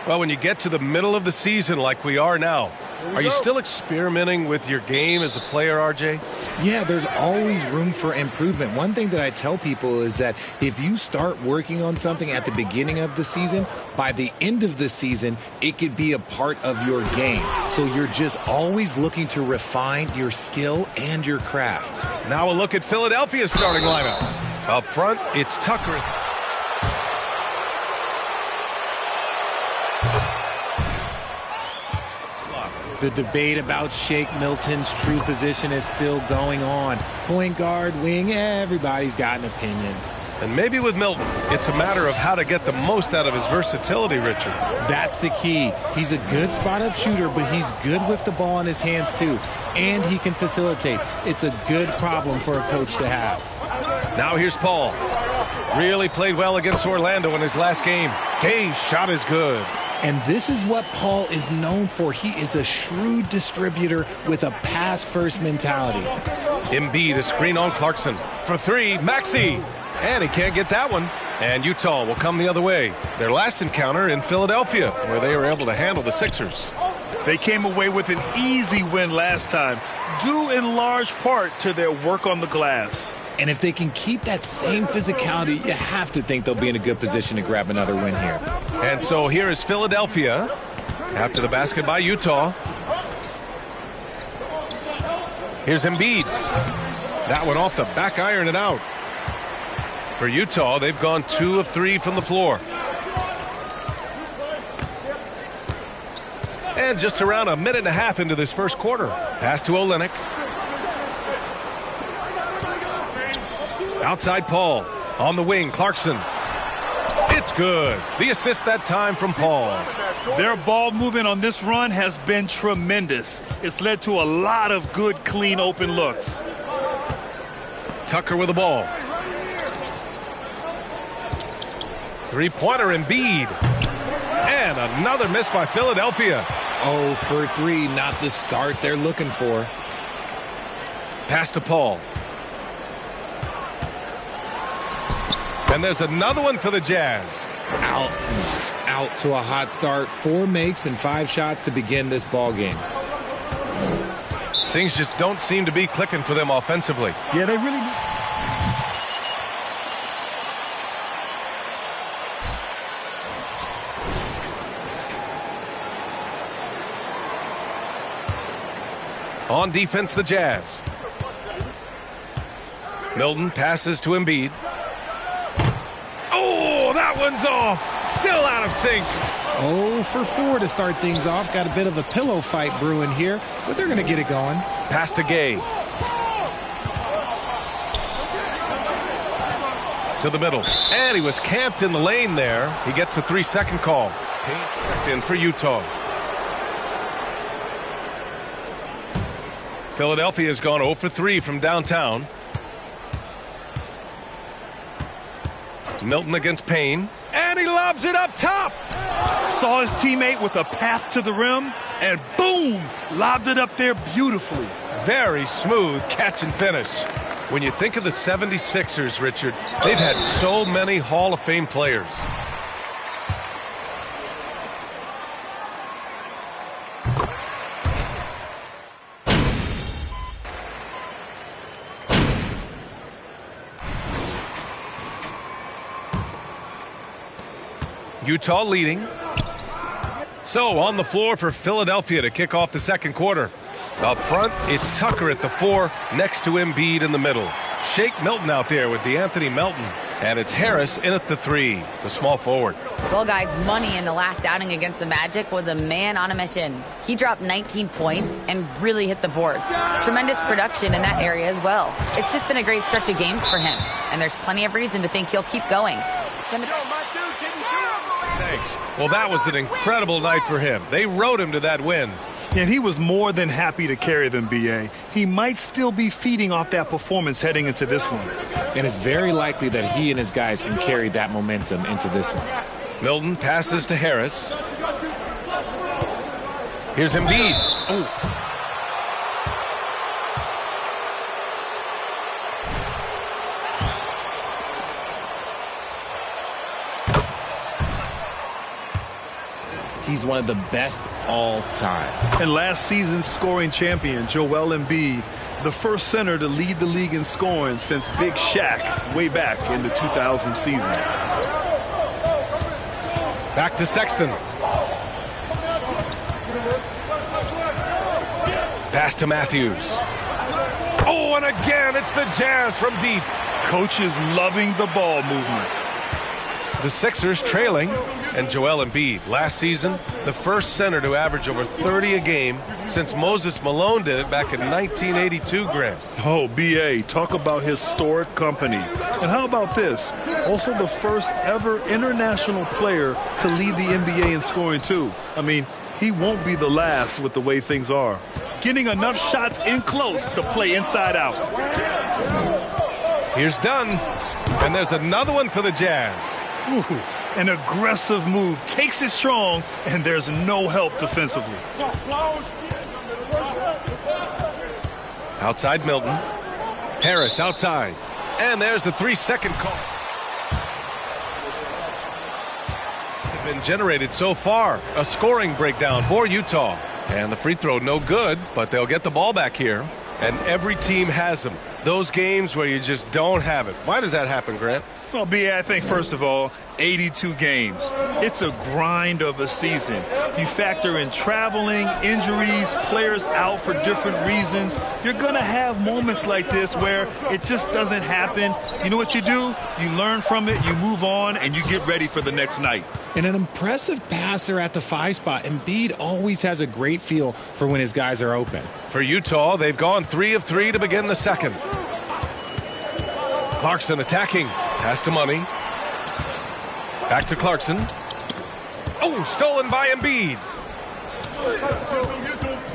Well, when you get to the middle of the season like we are now, are you still experimenting with your game as a player, RJ? Yeah, there's always room for improvement. One thing that I tell people is that if you start working on something at the beginning of the season, by the end of the season, it could be a part of your game. So you're just always looking to refine your skill and your craft. Now a look at Philadelphia's starting lineup. Up front, it's Tucker. The debate about Shake Milton's true position is still going on. Point guard, wing, everybody's got an opinion. And maybe with Milton, it's a matter of how to get the most out of his versatility, Richard. That's the key. He's a good spot-up shooter, but he's good with the ball in his hands, too. And he can facilitate. It's a good problem for a coach to have. Now here's Paul. Really played well against Orlando in his last game. Gay's shot is good. And this is what Paul is known for. He is a shrewd distributor with a pass-first mentality. Embiid, a screen on Clarkson. For three, Maxey. And he can't get that one. And Utah will come the other way. Their last encounter in Philadelphia, where they were able to handle the Sixers. They came away with an easy win last time, due in large part to their work on the glass. And if they can keep that same physicality, you have to think they'll be in a good position to grab another win here. And so here is Philadelphia after the basket by Utah. Here's Embiid. That one off the back iron and out. For Utah, they've gone 2 of 3 from the floor. And just around a minute and a half into this first quarter. Pass to Olynyk. Outside Paul. On the wing, Clarkson. It's good. The assist that time from Paul. Their ball movement on this run has been tremendous. It's led to a lot of good, clean, open looks. Tucker with the ball. Three-pointer Embiid. And another miss by Philadelphia. 0 for 3, not the start they're looking for. Pass to Paul. And there's another one for the Jazz. Out to a hot start. 4 makes and 5 shots to begin this ball game. Things just don't seem to be clicking for them offensively. Yeah, they really do. On defense, the Jazz. Milton passes to Embiid. Oh, that one's off. Still out of sync. 0 for 4 to start things off. Got a bit of a pillow fight brewing here, but they're going to get it going. Pass to Gay. To the middle. And he was camped in the lane there. He gets a 3-second call. In for Utah. Philadelphia has gone 0 for 3 from downtown. Milton against Payne. And he lobs it up top. Saw his teammate with a path to the rim, and boom, lobbed it up there beautifully. Very smooth catch and finish. When you think of the 76ers, Richard, they've had so many Hall of Fame players. Utah leading. So on the floor for Philadelphia to kick off the second quarter. Up front, it's Tucker at the 4, next to Embiid in the middle. Shake Milton out there with DeAnthony Melton. And it's Harris in at the 3, the small forward. Well, guys, Money in the last outing against the Magic was a man on a mission. He dropped 19 points and really hit the boards. Tremendous production in that area as well. It's just been a great stretch of games for him, and there's plenty of reason to think he'll keep going. Thanks. Well, that was an incredible night for him. They rode him to that win. And he was more than happy to carry them, B.A. He might still be feeding off that performance heading into this one. And it's very likely that he and his guys can carry that momentum into this one. Milton passes to Harris. Here's Embiid. Oh. He's one of the best all time. And last season's scoring champion, Joel Embiid, the first center to lead the league in scoring since Big Shaq way back in the 2000 season. Back to Sexton. Pass to Matthews. Oh, and again, it's the Jazz from deep. Coach is loving the ball movement. The Sixers trailing, and Joel Embiid, last season, the first center to average over 30 a game since Moses Malone did it back in 1982, Grant. Oh, B.A., talk about historic company. And how about this? Also the first ever international player to lead the NBA in scoring, too. I mean, he won't be the last with the way things are. Getting enough shots in close to play inside out. Here's Dunn, and there's another one for the Jazz. Ooh, an aggressive move, takes it strong, and there's no help defensively. Outside Milton. Harris outside. And there's the 3-second call. Been generated so far. A scoring breakdown for Utah. And the free throw no good, but they'll get the ball back here. And every team has them. Those games where you just don't have it. Why does that happen, Grant? Well, B.A., I think, first of all, 82 games. It's a grind of a season. You factor in traveling, injuries, players out for different reasons. You're going to have moments like this where it just doesn't happen. You know what you do? You learn from it, you move on, and you get ready for the next night. And an impressive passer at the 5 spot. Embiid always has a great feel for when his guys are open. For Utah, they've gone 3 of 3 to begin the second. Clarkson attacking. Pass to Money. Back to Clarkson. Oh, stolen by Embiid.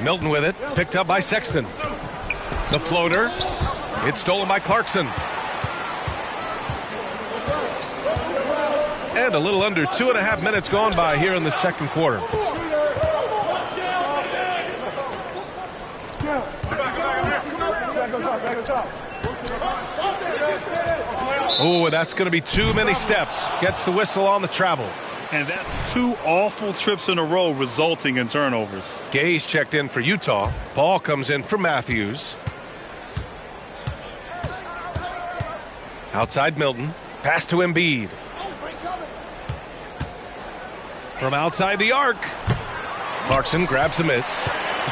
Milton with it. Picked up by Sexton. The floater. It's stolen by Clarkson. And a little under 2.5 minutes gone by here in the second quarter. Oh, that's going to be too many steps. Gets the whistle on the travel. And that's 2 awful trips in a row resulting in turnovers. Gay's checked in for Utah. Paul comes in for Matthews. Outside Milton. Pass to Embiid. From outside the arc. Clarkson grabs a miss.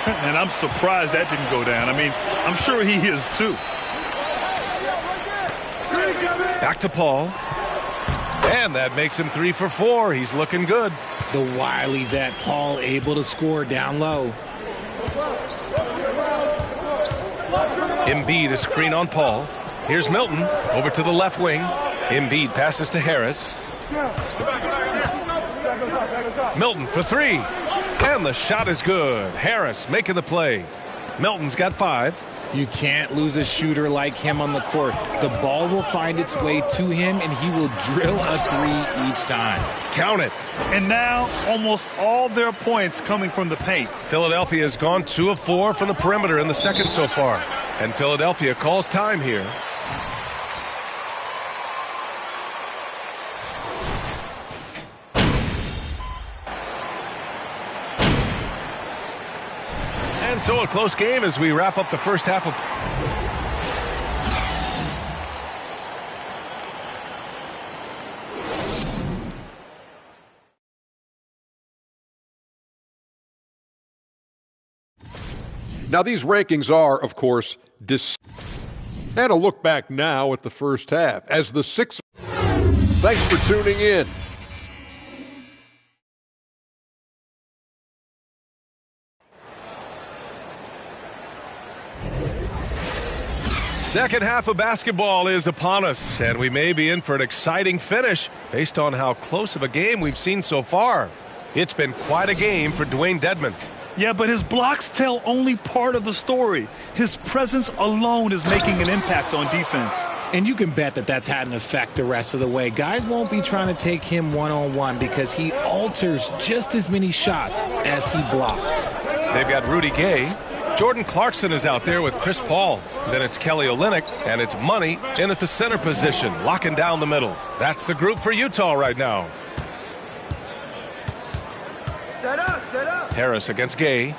And I'm surprised that didn't go down. I mean, I'm sure he is too. Back to Paul. And that makes him 3 for 4. He's looking good. The wily vet Paul able to score down low. Embiid, a screen on Paul. Here's Milton over to the left wing. Embiid passes to Harris. Milton for 3. And the shot is good. Harris making the play. Milton's got 5. You can't lose a shooter like him on the court. The ball will find its way to him, and he will drill a 3 each time. Count it. And now almost all their points coming from the paint. Philadelphia has gone 2 of 4 from the perimeter in the second so far. And Philadelphia calls time here. And so a close game as we wrap up the first half of Now, these rankings are, of course, and a look back now at the first half as the Sixers. Thanks for tuning in. Second half of basketball is upon us, and we may be in for an exciting finish based on how close of a game we've seen so far. It's been quite a game for Dwayne Dedmon. Yeah, but his blocks tell only part of the story. His presence alone is making an impact on defense. And you can bet that that's had an effect the rest of the way. Guys won't be trying to take him one-on-one because he alters just as many shots as he blocks. They've got Rudy Gay. Jordan Clarkson is out there with Chris Paul. Then it's Kelly Olynyk, and it's Money in at the center position, locking down the middle. That's the group for Utah right now. Set up. Harris against Gay.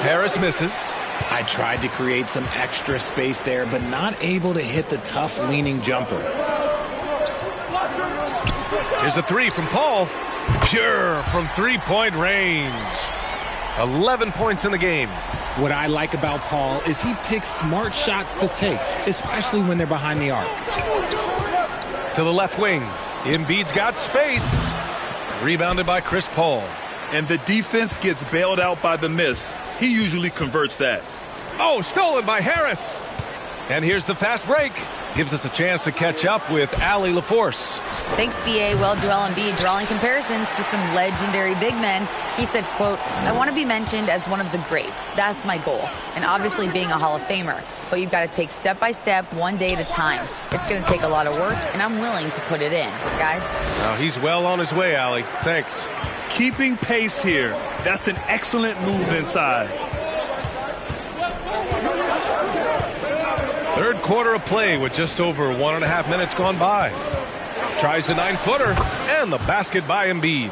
Harris misses. I tried to create some extra space there, but not able to hit the tough leaning jumper. Here's a three from Paul. Pure from three-point range. 11 points in the game. What I like about Paul is he picks smart shots to take, especially when they're behind the arc. To the left wing. Embiid's got space. Rebounded by Chris Paul. And the defense gets bailed out by the miss. He usually converts that. Oh, stolen by Harris. And here's the fast break. Gives us a chance to catch up with Allie LaForce. Thanks, B.A. Well, Joel Embiid drawing comparisons to some legendary big men. He said, quote, "I want to be mentioned as one of the greats. That's my goal. And obviously being a Hall of Famer. But you've got to take step by step, one day at a time. It's going to take a lot of work, and I'm willing to put it in." Guys? Now he's well on his way, Allie. Thanks. Keeping pace here. That's an excellent move inside. Third quarter of play with just over 1.5 minutes gone by. Tries the 9-footer, and the basket by Embiid.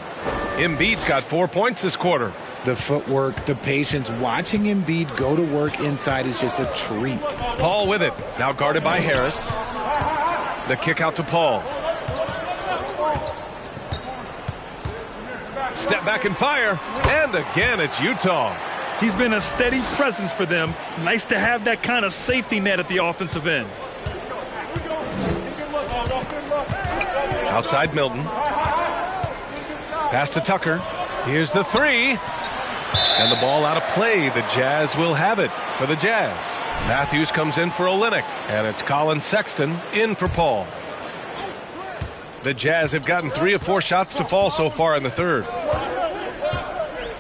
Embiid's got 4 points this quarter. The footwork, the patience, watching Embiid go to work inside is just a treat. Paul with it, now guarded by Harris. The kick out to Paul. Step back and fire, and again it's Utah. He's been a steady presence for them. Nice to have that kind of safety net at the offensive end. Outside Milton. Pass to Tucker. Here's the three. And the ball out of play. The Jazz will have it for the Jazz. Matthews comes in for Olynyk. And it's Colin Sexton in for Paul. The Jazz have gotten 3 of 4 shots to fall so far in the third.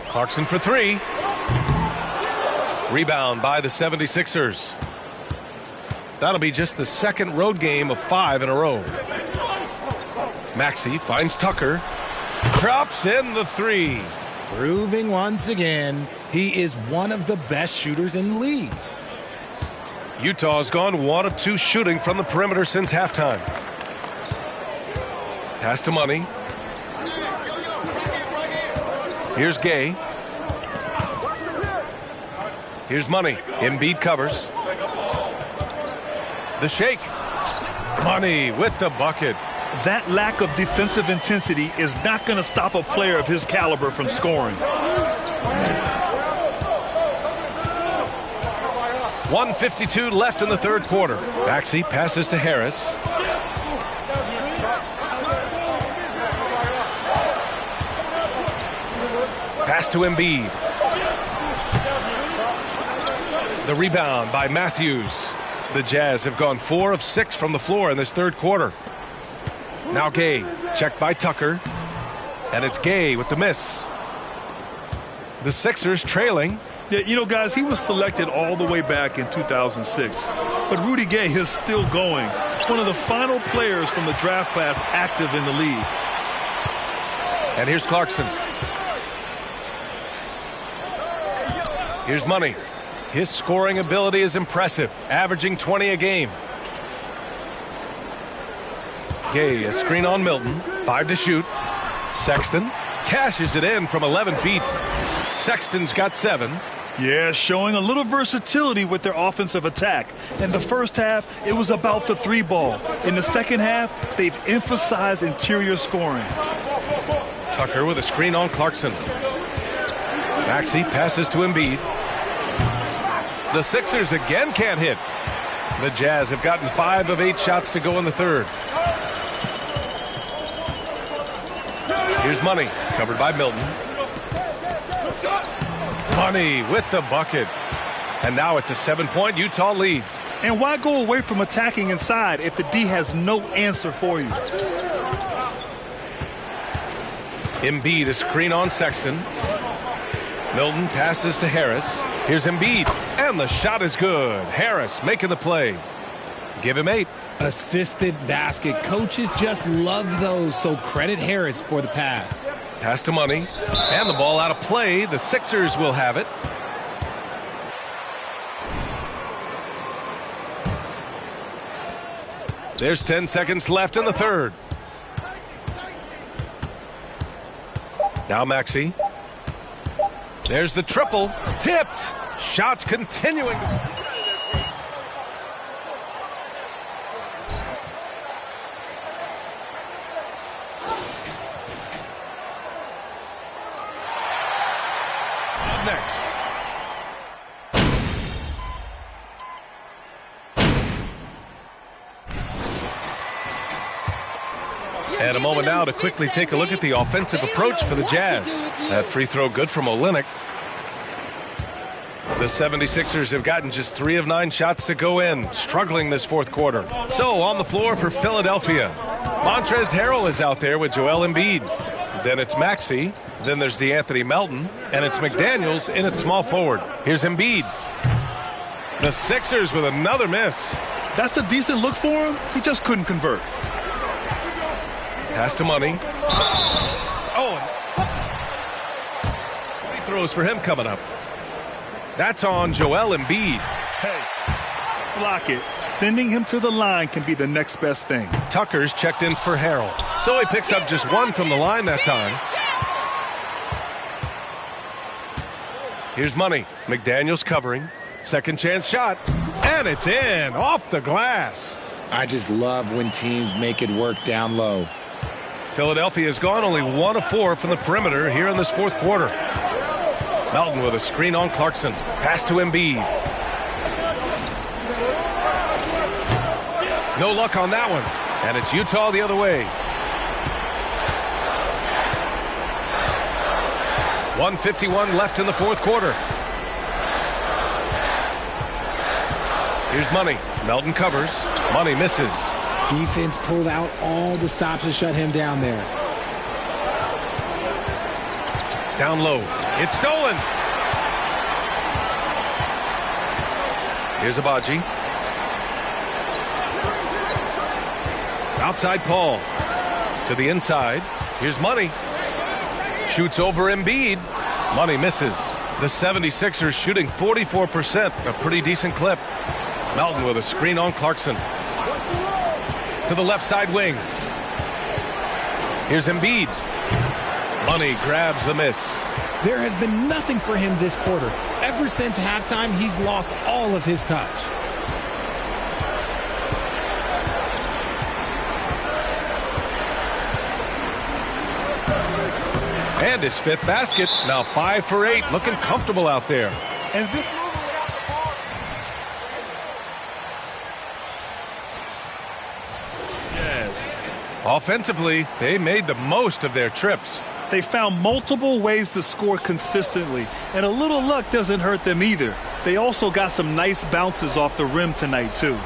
Clarkson for 3. Rebound by the 76ers. That'll be just the second road game of 5 in a row. Maxey finds Tucker. Drops in the 3. Proving once again he is one of the best shooters in the league. Utah's gone 1 of 2 shooting from the perimeter since halftime. Pass to Money. Here's Gay. Here's Money. Embiid covers. The shake. Money with the bucket. That lack of defensive intensity is not going to stop a player of his caliber from scoring. 1:52 left in the third quarter. Maxey passes to Harris. Pass to Embiid. The rebound by Matthews. The Jazz have gone 4 of 6 from the floor in this third quarter. Now Gay, checked by Tucker. And it's Gay with the miss. The Sixers trailing. Yeah, you know, guys, he was selected all the way back in 2006. But Rudy Gay is still going. One of the final players from the draft class active in the league. And here's Clarkson. Here's Money. His scoring ability is impressive, averaging 20 a game. Gay, a screen on Milton. 5 to shoot. Sexton cashes it in from 11 feet. Sexton's got 7. Yeah, showing a little versatility with their offensive attack. In the first half, it was about the 3 ball. In the second half, they've emphasized interior scoring. Tucker with a screen on Clarkson. Maxey passes to Embiid. The Sixers again can't hit. The Jazz have gotten 5 of 8 shots to go in the third. Here's Money, covered by Milton. Money with the bucket. And now it's a 7-point Utah lead. And why go away from attacking inside if the D has no answer for you? Embiid, a screen on Sexton. Milton passes to Harris. Here's Embiid, and the shot is good. Harris making the play. Give him 8. Assisted basket. Coaches just love those, so credit Harris for the pass. Pass to Money, and the ball out of play. The Sixers will have it. There's 10 seconds left in the third. Now Maxey. There's the triple. Tipped. Shots continuing. Up next. And a moment now to quickly take a look at the offensive approach for the Jazz. That free throw good from Olynyk. The 76ers have gotten just 3 of 9 shots to go in, struggling this fourth quarter. So on the floor for Philadelphia, Montrezl Harrell is out there with Joel Embiid. Then it's Maxey. Then there's DeAnthony Melton. And it's McDaniels in at small forward. Here's Embiid. The Sixers with another miss. That's a decent look for him. He just couldn't convert. Pass to Money. Oh, free throws for him coming up. That's on Joel Embiid. Hey, block it. Sending him to the line can be the next best thing. Tucker's checked in for Harrell. So he picks up just 1 from the line that time. Here's Money. McDaniels covering. Second chance shot. And it's in. Off the glass. I just love when teams make it work down low. Philadelphia has gone only 1 of 4 from the perimeter here in this fourth quarter. Melton with a screen on Clarkson. Pass to Embiid. No luck on that one. And it's Utah the other way. 1:51 left in the fourth quarter. Here's Money. Melton covers. Money misses. Defense pulled out all the stops to shut him down there. Down low. It's stolen. Here's Abaji. Outside Paul. To the inside. Here's Money. Shoots over Embiid. Money misses. The 76ers shooting 44%. A pretty decent clip. Melton with a screen on Clarkson. To the left side wing. Here's Embiid. Money grabs the miss. There has been nothing for him this quarter. Ever since halftime, he's lost all of his touch. And his 5th basket. Now 5 for 8. Looking comfortable out there. And this offensively, they made the most of their trips. They found multiple ways to score consistently, and a little luck doesn't hurt them either. They also got some nice bounces off the rim tonight, too.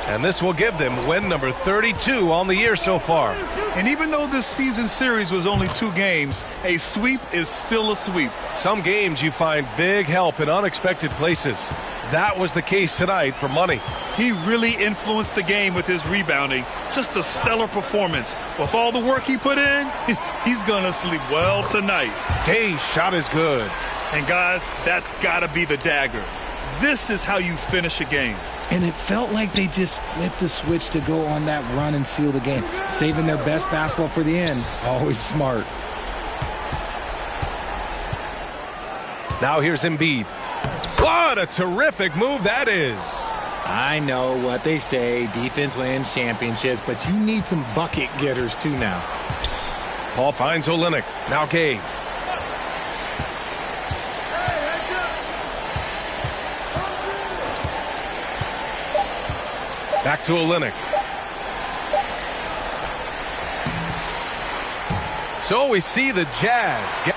And this will give them win number 32 on the year so far. And even though this season series was only 2 games, a sweep is still a sweep. Some games you find big help in unexpected places. That was the case tonight for Money. He really influenced the game with his rebounding. Just a stellar performance. With all the work he put in, he's going to sleep well tonight. Day's shot is good. And guys, that's got to be the dagger. This is how you finish a game. And it felt like they just flipped the switch to go on that run and seal the game. Saving their best basketball for the end. Always smart. Now here's Embiid. What a terrific move that is. I know what they say, defense wins championships, but you need some bucket getters too now. Paul finds Olynyk. Now Gabe. Back to Olynyk. So we see the Jazz get